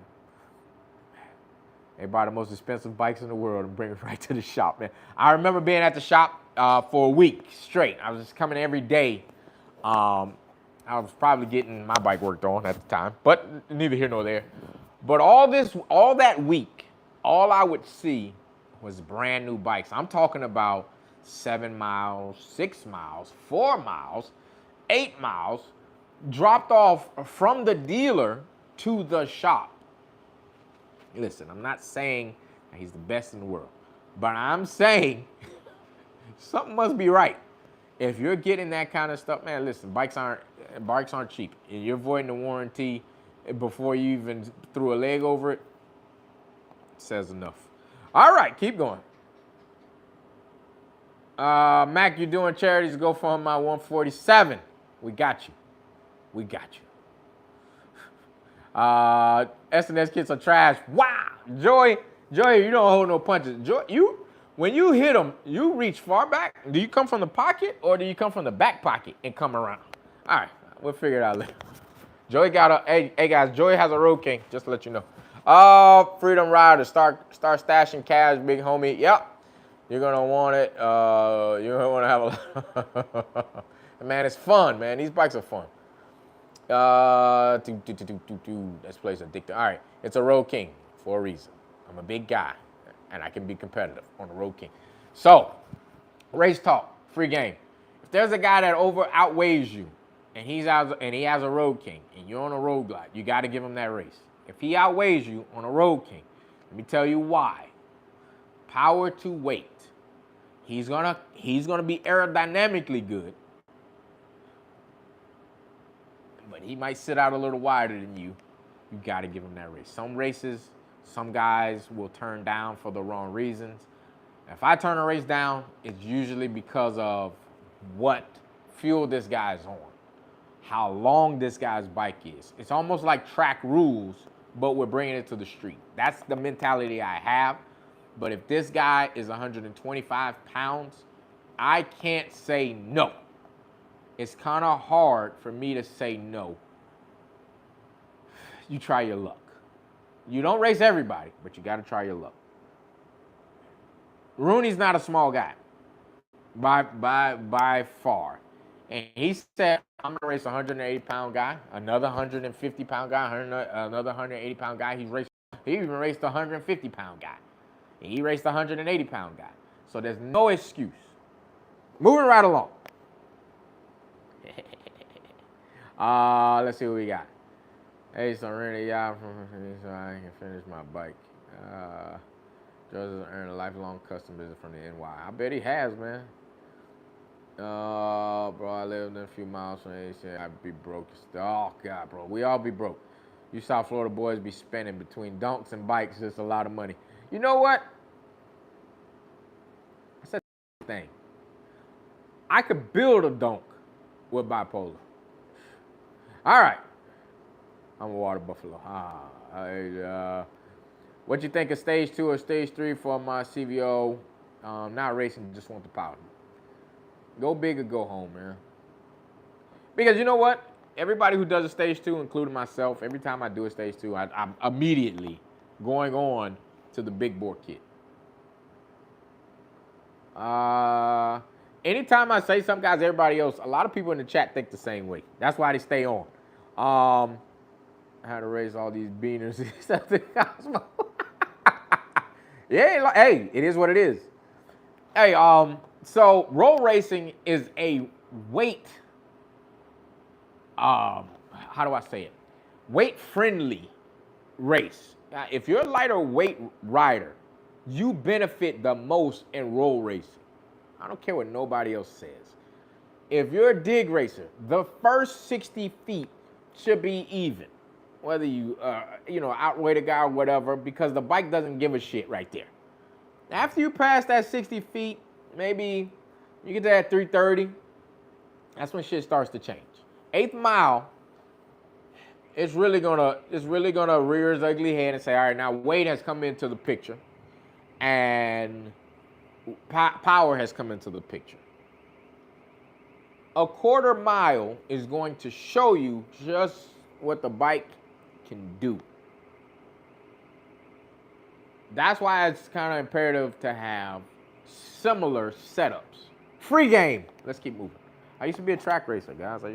A: They buy the most expensive bikes in the world and bring it right to the shop, man. I remember being at the shop for a week straight. I was just coming every day. I was probably getting my bike worked on at the time, but neither here nor there. But all that week, all I would see was brand new bikes. I'm talking about 7 miles, 6 miles, 4 miles, 8 miles, dropped off from the dealer to the shop. Listen, I'm not saying he's the best in the world, but I'm saying something must be right. If you're getting that kind of stuff, man, listen, bikes aren't cheap. And you're voiding the warranty before you even threw a leg over it, says enough. All right, keep going. Mac, you're doing charities. Go for my 147. We got you. We got you. S&S kits are trash. Wow. Joy, you don't hold no punches. Joy, when you hit them, you reach far back. Do you come from the pocket or do you come from the back pocket and come around? All right, we'll figure it out later. Joey got hey guys, Joey has a Road King, just to let you know. Freedom Rider, start stashing cash, big homie. Yep. You're gonna want it. You're gonna want to have a man, it's fun, man. These bikes are fun. This place addictive. All right, it's a Road King for a reason. I'm a big guy, and I can be competitive on the Road King. So, race talk, free game. If there's a guy that outweighs you, and he has a Road King, and you're on a road glide, you got to give him that race. If he outweighs you on a Road King, let me tell you why. Power to weight. He's gonna be aerodynamically good, but he might sit out a little wider than you. You got to give him that race. Some races, some guys will turn down for the wrong reasons. If I turn a race down, it's usually because of what fuel this guy's on, how long this guy's bike is. It's almost like track rules, but we're bringing it to the street. That's the mentality I have. But if this guy is 125 pounds, I can't say no. It's kind of hard for me to say no. You try your luck. You don't race everybody, but you got to try your luck. Rooney's not a small guy by far. And he said, I'm going to race a 180-pound guy, another 150-pound guy, another 180-pound guy. He even raced a 150-pound guy. And he raced a 180-pound guy. So there's no excuse. Moving right along. Let's see what we got. Hey, so rent a yacht so I can finish my bike. George has earned a lifelong custom business from the NY. I bet he has, man. Bro, I live a few miles from AC. I'd be broke. Oh, God, bro. We all be broke. You South Florida boys be spending between donks and bikes just a lot of money. You know what? I said the thing. I could build a donk with bipolar. All right. I'm a water buffalo. What you think of stage 2 or stage 3 for my CVO? Not racing, just want the power. Go big or go home, man. Because you know what? Everybody who does a stage 2, including myself, every time I do a stage 2, I'm immediately going on to the big bore kit. Anytime I say something, guys, everybody else, a lot of people in the chat think the same way. That's why they stay on. I had to raise all these beaners. Yeah, hey, it is what it is. Hey, so roll racing is a weight, how do I say it? Weight-friendly race. Now, if you're a lighter weight rider, you benefit the most in roll racing. I don't care what nobody else says. If you're a dig racer, the first 60 feet should be even. Whether you, outweigh the guy or whatever, because the bike doesn't give a shit right there. After you pass that 60 feet, maybe you get to that 330, that's when shit starts to change. 8th mile, it's really gonna rear its ugly head and say, all right, now weight has come into the picture, and power has come into the picture. A quarter mile is going to show you just what the bike can do. That's why it's kind of imperative to have similar setups. Free game. Let's keep moving. I used to be a track racer, guys. All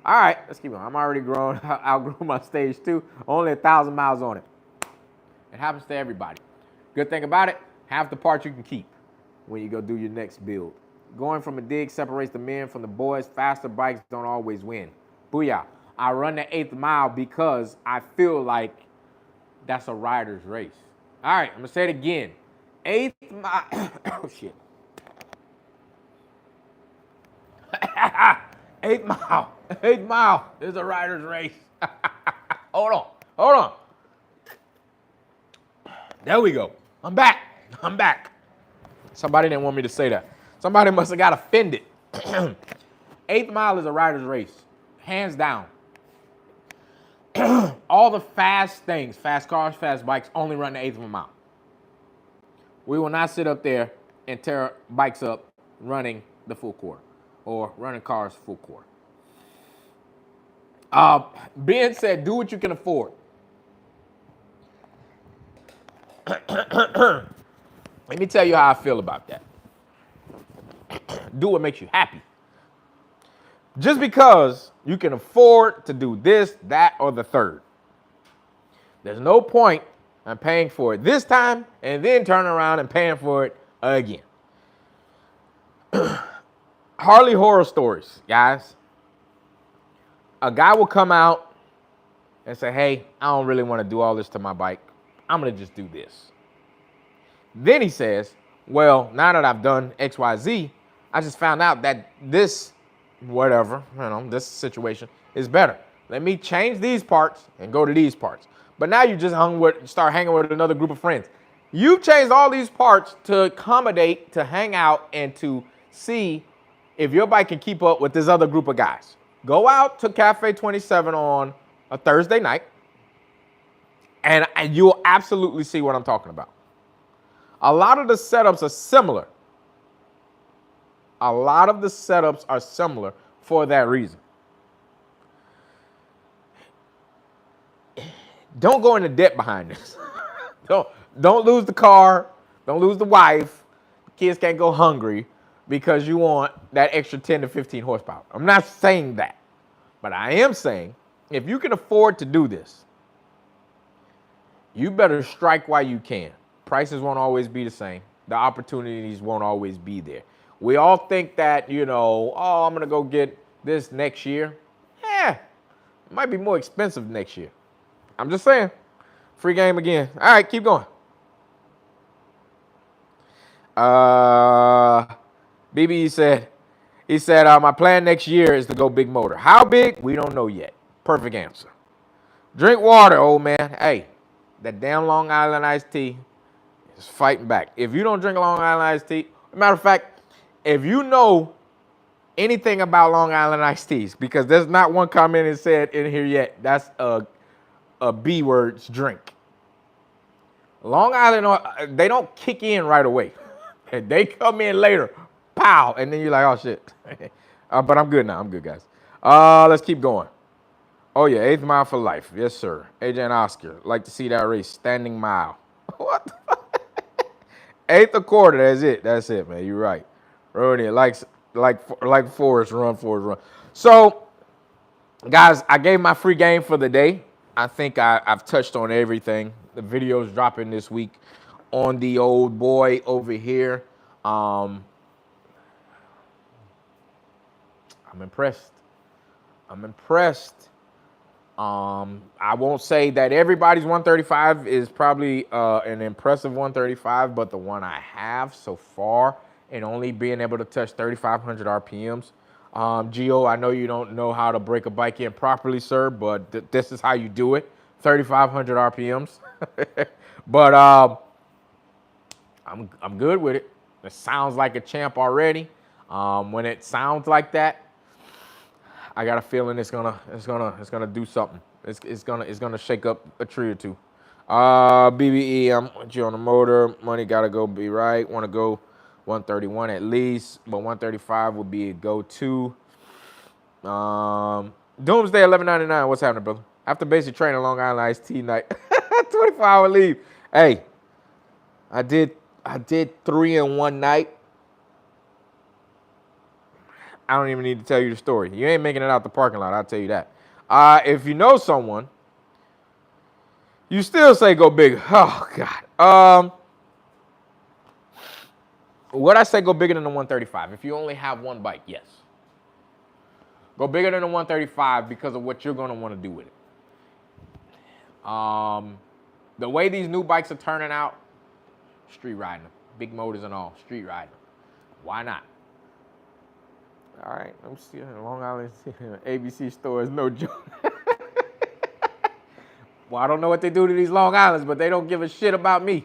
A: right, let's keep going. I'm already grown. I outgrew my stage 2. Only 1,000 miles on it. It happens to everybody. Good thing about it, half the parts you can keep when you go do your next build. Going from a dig separates the men from the boys. Faster bikes don't always win. Booyah. I run the 8th mile because I feel like that's a rider's race. All right, I'm going to say it again. 8th mile. Oh, shit. 8th mile. 8th mile is a rider's race. Hold on. There we go. I'm back. Somebody didn't want me to say that. Somebody must have got offended. 8th mile is a rider's race, hands down. All the fast things, fast cars, fast bikes, only run the 8th of a mile. We will not sit up there and tear bikes up running the full quarter or running cars full quarter. Ben said, do what you can afford. Let me tell you how I feel about that. Do what makes you happy. Just because you can afford to do this, that, or the third, there's no point in paying for it this time and then turning around and paying for it again. Harley horror stories, guys. A guy will come out and say, hey, I don't really want to do all this to my bike. I'm going to just do this. Then he says, well, now that I've done X, Y, Z, I just found out that this, whatever, this situation is better. Let me change these parts and go to these parts. But now you just start hanging with another group of friends. You've changed all these parts to accommodate, to hang out, and to see if your bike can keep up with this other group of guys. Go out to Cafe 27 on a Thursday night, and you'll absolutely see what I'm talking about. A lot of the setups are similar. A lot of the setups are similar for that reason. Don't go into debt behind this. Don't lose the car. Don't lose the wife. Kids can't go hungry because you want that extra 10 to 15 horsepower. I'm not saying that. But I am saying if you can afford to do this, you better strike while you can. Prices won't always be the same. The opportunities won't always be there. We all think that, I'm going to go get this next year. It might be more expensive next year. I'm just saying. Free game again. All right, keep going. BB said, my plan next year is to go big motor. How big? We don't know yet. Perfect answer. Drink water, old man. Hey, that damn Long Island iced tea is fighting back. If you don't drink Long Island iced tea, matter of fact, if you know anything about Long Island iced teas, because there's not one comment that said in here yet, that's a B words drink. Long Island, they don't kick in right away. They come in later, pow, and then you're like, oh shit. But I'm good now. I'm good, guys. Let's keep going. Oh yeah, 8th mile for life. Yes, sir. AJ and Oscar like to see that race. Standing mile. What the fuck? 8th a quarter. That's it. That's it, man. You're right. Rodney like Forrest run. So, guys, I gave my free game for the day. I think I've touched on everything. The video's dropping this week on the old boy over here. I'm impressed. I won't say that everybody's 135 is probably an impressive 135, but the one I have so far, and only being able to touch 3,500 RPMs. Gio, I know you don't know how to break a bike in properly, sir, but this is how you do it, 3,500 RPMs. But I'm good with it. It sounds like a champ already. When it sounds like that, I got a feeling it's gonna do something. It's gonna shake up a tree or two. BBE, I'm with you on the motor. Money gotta go be right. Want to go 131 at least, but 135 would be a go-to. Doomsday 11.99. What's happening, brother? After basic training, Long Island iced tea night. 24-hour leave. Hey, I did 3 in one night. I don't even need to tell you the story. You ain't making it out the parking lot, I'll tell you that. If you know someone, you still say go big. Oh, God. Would I say go bigger than the 135? If you only have one bike, yes. Go bigger than the 135 because of what you're going to want to do with it. The way these new bikes are turning out, street riding them. Big motors and all, street riding them. Why not? All right, let me see. Long Island ABC stores, no joke. Well, I don't know what they do to these Long Islands, but they don't give a shit about me.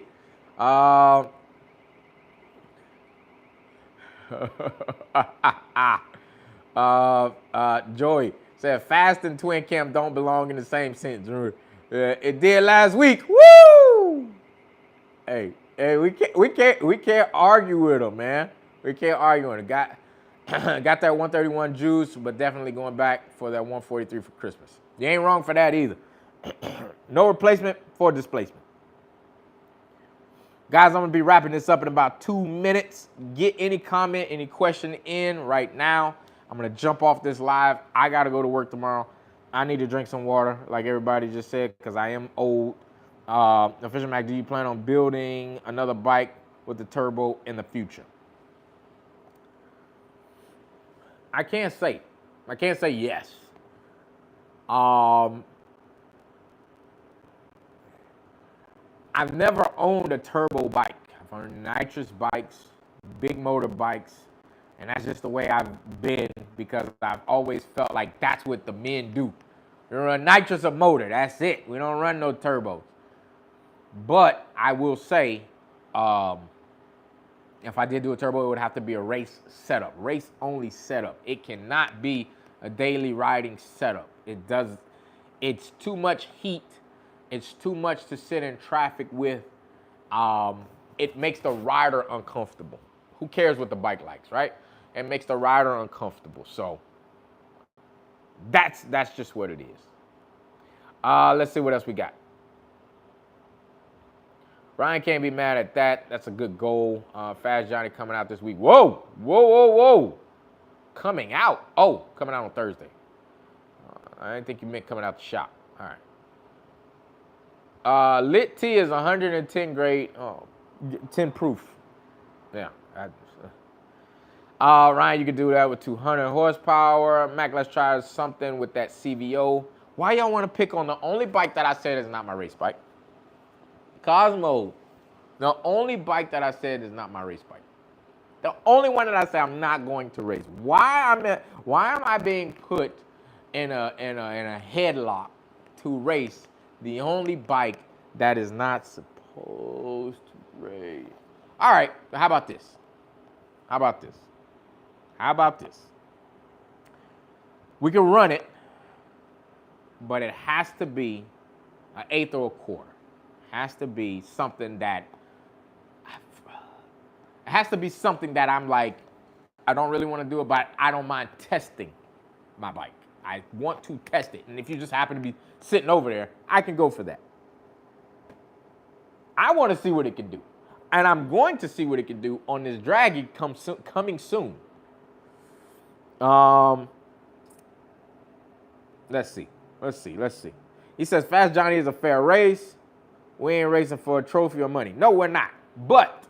A: Joey said, Fast and Twin Cam don't belong in the same sentence. It did last week. Woo! Hey, we can't argue with them, man. We can't argue with them. Got that 131 juice, but definitely going back for that 143 for Christmas. You ain't wrong for that either. No replacement for displacement. Guys, I'm going to be wrapping this up in about 2 minutes. Get any comment, any question in right now. I'm going to jump off this live. I got to go to work tomorrow. I need to drink some water, like everybody just said, because I am old. OfficialMac, do you plan on building another bike with the turbo in the future? I can't say. I can't say yes. I've never owned a turbo bike. I've owned nitrous bikes, big motor bikes, and that's just the way I've been because I've always felt like that's what the men do. You run nitrous or motor, that's it. We don't run no turbos. But I will say, if I did do a turbo, it would have to be a race setup, race-only setup. It cannot be a daily riding setup. It's too much heat. It's too much to sit in traffic with. It makes the rider uncomfortable. Who cares what the bike likes, right? It makes the rider uncomfortable. So that's just what it is. Let's see what else we got. Ryan can't be mad at that. That's a good goal. Fast Johnny coming out this week. Whoa, whoa, whoa, whoa. Coming out. Oh, coming out on Thursday. I didn't think you meant coming out the shop. All right. Lit T is 110 grade. Oh, 10 proof. Yeah. Ryan, you could do that with 200 horsepower. Mac, let's try something with that CVO. Why y'all want to pick on the only bike that I said is not my race bike? Cosmo, the only bike that I said is not my race bike. The only one that I say I'm not going to race. Why am I being put in a headlock to race the only bike that is not supposed to race? All right, how about this? How about this? How about this? We can run it, but it has to be an eighth or a quarter. Has to be something that I'm like, I don't really want to do it, but I don't mind testing my bike. I want to test it. And if you just happen to be sitting over there, I can go for that. I want to see what it can do. And I'm going to see what it can do on this draggy coming soon. Let's see. He says, Fast Johnny is a fair race. We ain't racing for a trophy or money. No, we're not. But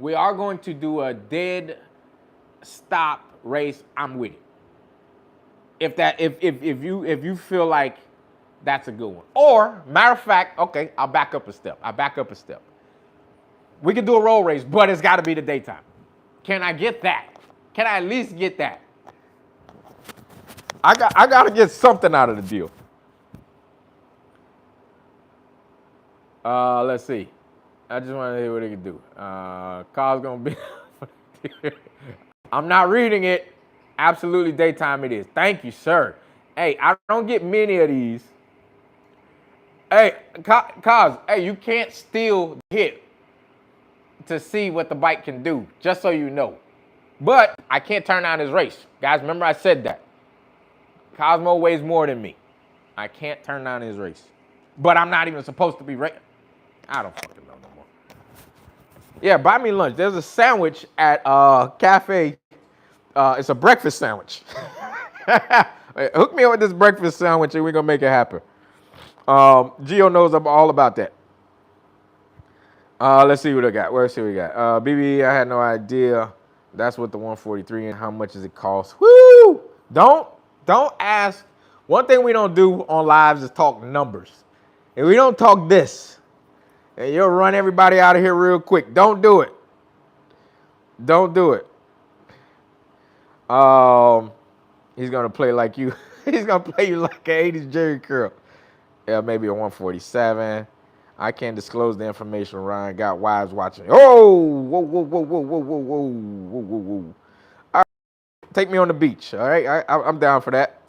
A: we are going to do a dead stop race. I'm with it. If you feel like that's a good one. Or, matter of fact, okay, I'll back up a step. We can do a road race, but it's got to be the daytime. Can I get that? Can I at least get that? I got to get something out of the deal. Let's see. I just want to hear what it can do. Carl's going to be... I'm not reading it. Absolutely daytime it is. Thank you, sir. Hey, I don't get many of these. Hey, Cos, hey, you can't steal the hit to see what the bike can do, just so you know. But I can't turn down his race. Guys, remember I said that. Cosmo weighs more than me. I can't turn down his race. But I'm not even supposed to be racing. I don't fucking know no more. Yeah, buy me lunch. There's a sandwich at Cafe. It's a breakfast sandwich. Hook me up with this breakfast sandwich and we're going to make it happen. Gio knows all about that. Let's see what I got. Let's see what we got. BB, I had no idea. That's what the 143 and how much does it cost? Woo! Don't Don't ask. One thing we don't do on lives is talk numbers. If we don't talk this, and you'll run everybody out of here real quick. Don't do it. Don't do it. He's gonna play like you. He's gonna play you like an 80s Jerry curl. Yeah, maybe a 147. I can't disclose the information. Ryan got wives watching. Oh, whoa, whoa, whoa, whoa, whoa, whoa, whoa, whoa, whoa, whoa. All right, take me on the beach. All right, I'm down for that.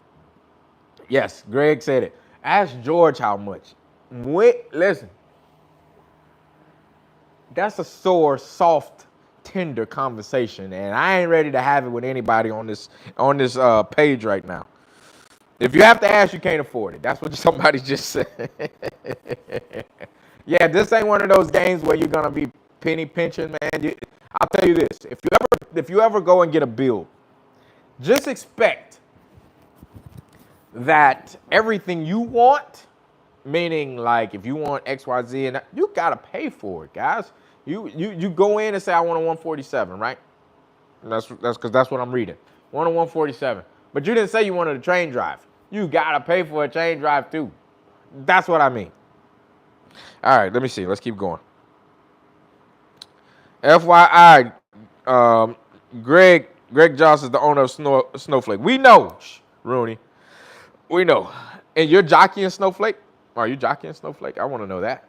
A: Yes, Greg said it. Ask George how much. Wait, listen. That's a sore, soft, tender conversation, and I ain't ready to have it with anybody on this page right now. If you have to ask, you can't afford it. That's what somebody just said. Yeah, this ain't one of those games where you're gonna be penny pinching, man. I'll tell you this: if you ever go and get a build, just expect that everything you want, meaning like if you want X, Y, Z, and you gotta pay for it, guys. You go in and say I want a 147, right? And that's because that's what I'm reading. Want a 147, but you didn't say you wanted a train drive. You gotta pay for a chain drive too. That's what I mean. All right, let me see. Let's keep going. FYI, Greg Joss is the owner of Snowflake. We know, Rooney. We know. And you're jockeying Snowflake? Are you jockeying Snowflake? I want to know that.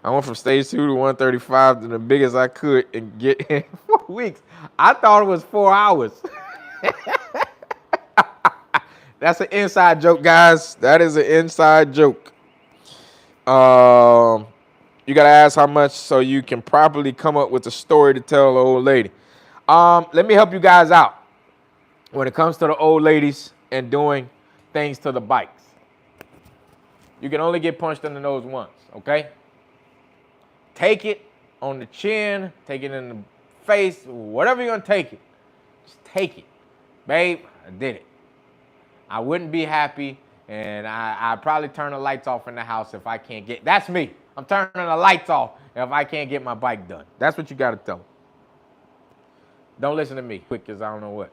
A: I went from stage 2 to 135 to the biggest I could and get in 4 weeks. I thought it was 4 hours. That's an inside joke, guys. That is an inside joke. You got to ask how much so you can properly come up with a story to tell the old lady. Let me help you guys out when it comes to the old ladies and doing things to the bikes. You can only get punched in the nose once, okay? Take it on the chin, take it in the face, whatever you're going to take it. Just take it. Babe, I did it. I wouldn't be happy, and I'd probably turn the lights off in the house if I can't get, that's me. I'm turning the lights off if I can't get my bike done. That's what you got to tell them. Don't listen to me quick because I don't know what.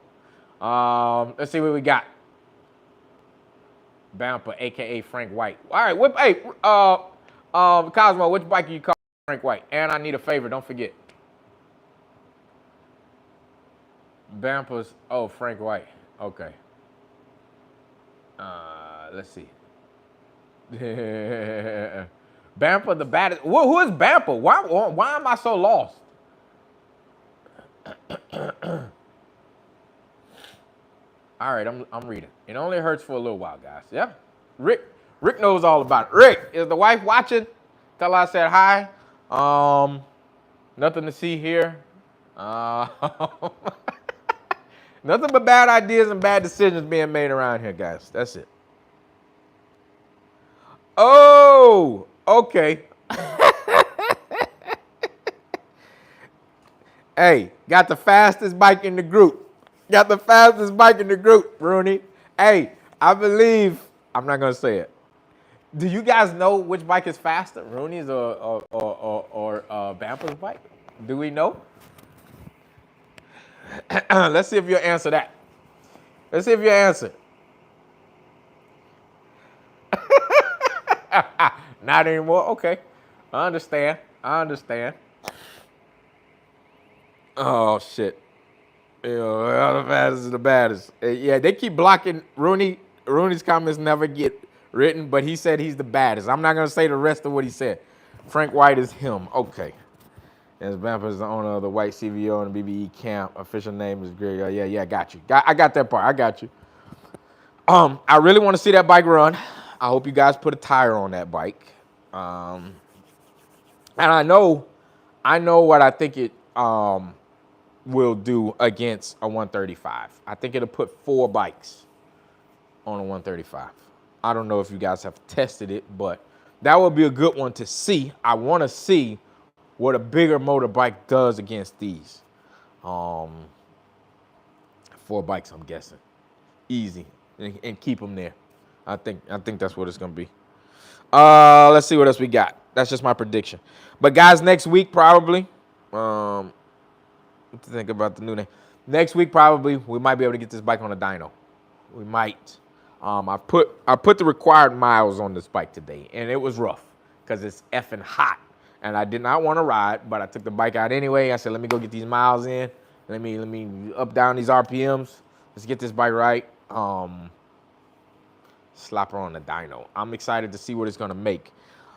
A: Let's see what we got. Bamper, a.k.a. Frank White. All right, Cosmo, which bike are you calling Frank White? And I need a favor, don't forget. Bampers, oh, Frank White, okay. Let's see. Bamper, the baddest. Who is Bamper? Why am I so lost? All right, I'm reading. It only hurts for a little while, guys. Yeah. Rick knows all about it. Rick, is the wife watching? Tell her I said hi. Nothing to see here. Nothing but bad ideas and bad decisions being made around here, guys. That's it. Oh, okay. Hey, got the fastest bike in the group. Got the fastest bike in the group, Rooney. Hey, I believe, I'm not going to say it. Do you guys know which bike is faster, Rooney's or Bamper's bike? Do we know? Let's see if you'll answer that. Let's see if you answer. Not anymore? Okay. I understand. Oh, shit. The fastest is the baddest. Yeah, they keep blocking Rooney. Rooney's comments never get written, but he said he's the baddest. I'm not going to say the rest of what he said. Frank White is him. Okay. As Bamper is the owner of the white CVO and the BBE camp. Official name is Greg. Yeah, I got you. I got that part. I got you. I really want to see that bike run. I hope you guys put a tire on that bike. And I know what I think it will do against a 135. I think it'll put 4 bikes on a 135. I don't know if you guys have tested it, but that would be a good one to see. I want to see what a bigger motorbike does against these. 4 bikes, I'm guessing. Easy. And keep them there. I think that's what it's going to be. Let's see what else we got. That's just my prediction. But guys, next week probably, what to think about the new name? Next week, probably, we might be able to get this bike on a dyno. We might. I put the required miles on this bike today, and it was rough because it's effing hot. And I did not want to ride, but I took the bike out anyway. I said, let me go get these miles in. Let me up down these RPMs. Let's get this bike right. Slap her on the dyno. I'm excited to see what it's gonna make.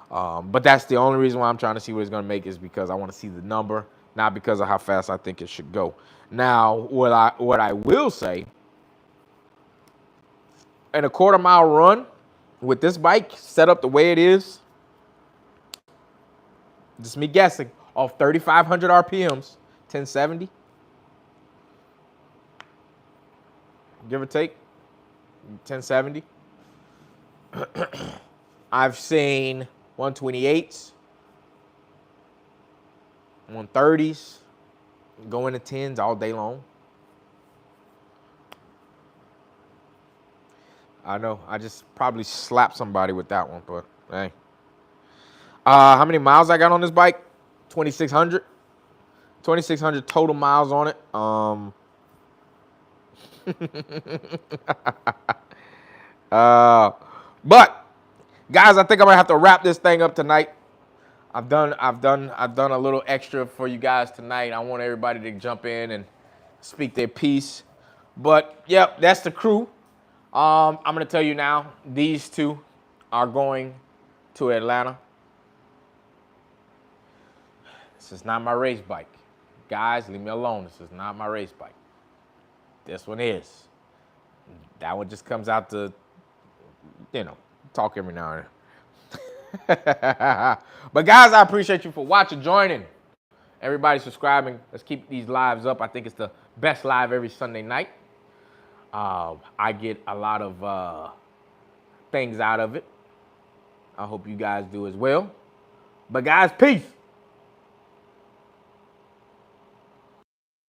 A: But that's the only reason why I'm trying to see what it's gonna make is because I want to see the number, not because of how fast I think it should go. Now, what I will say, in a quarter-mile run with this bike set up the way it is, just me guessing, off 3,500 RPMs, 1070, give or take, 1070. I've seen 128s, 130s, go into 10s all day long. I know, I just probably slapped somebody with that one, but hey. How many miles I got on this bike? 2,600. 2,600 total miles on it. But guys, I think I'm gonna have to wrap this thing up tonight. I've done a little extra for you guys tonight. I want everybody to jump in and speak their piece. But yep, that's the crew. I'm gonna tell you now, these two are going to Atlanta. This is not my race bike. Guys, leave me alone. This is not my race bike. This one is. That one just comes out to, you know, talk every now and then. But guys, I appreciate you for watching, joining. Everybody subscribing. Let's keep these lives up. I think it's the best live every Sunday night. I get a lot of things out of it. I hope you guys do as well. But guys, peace.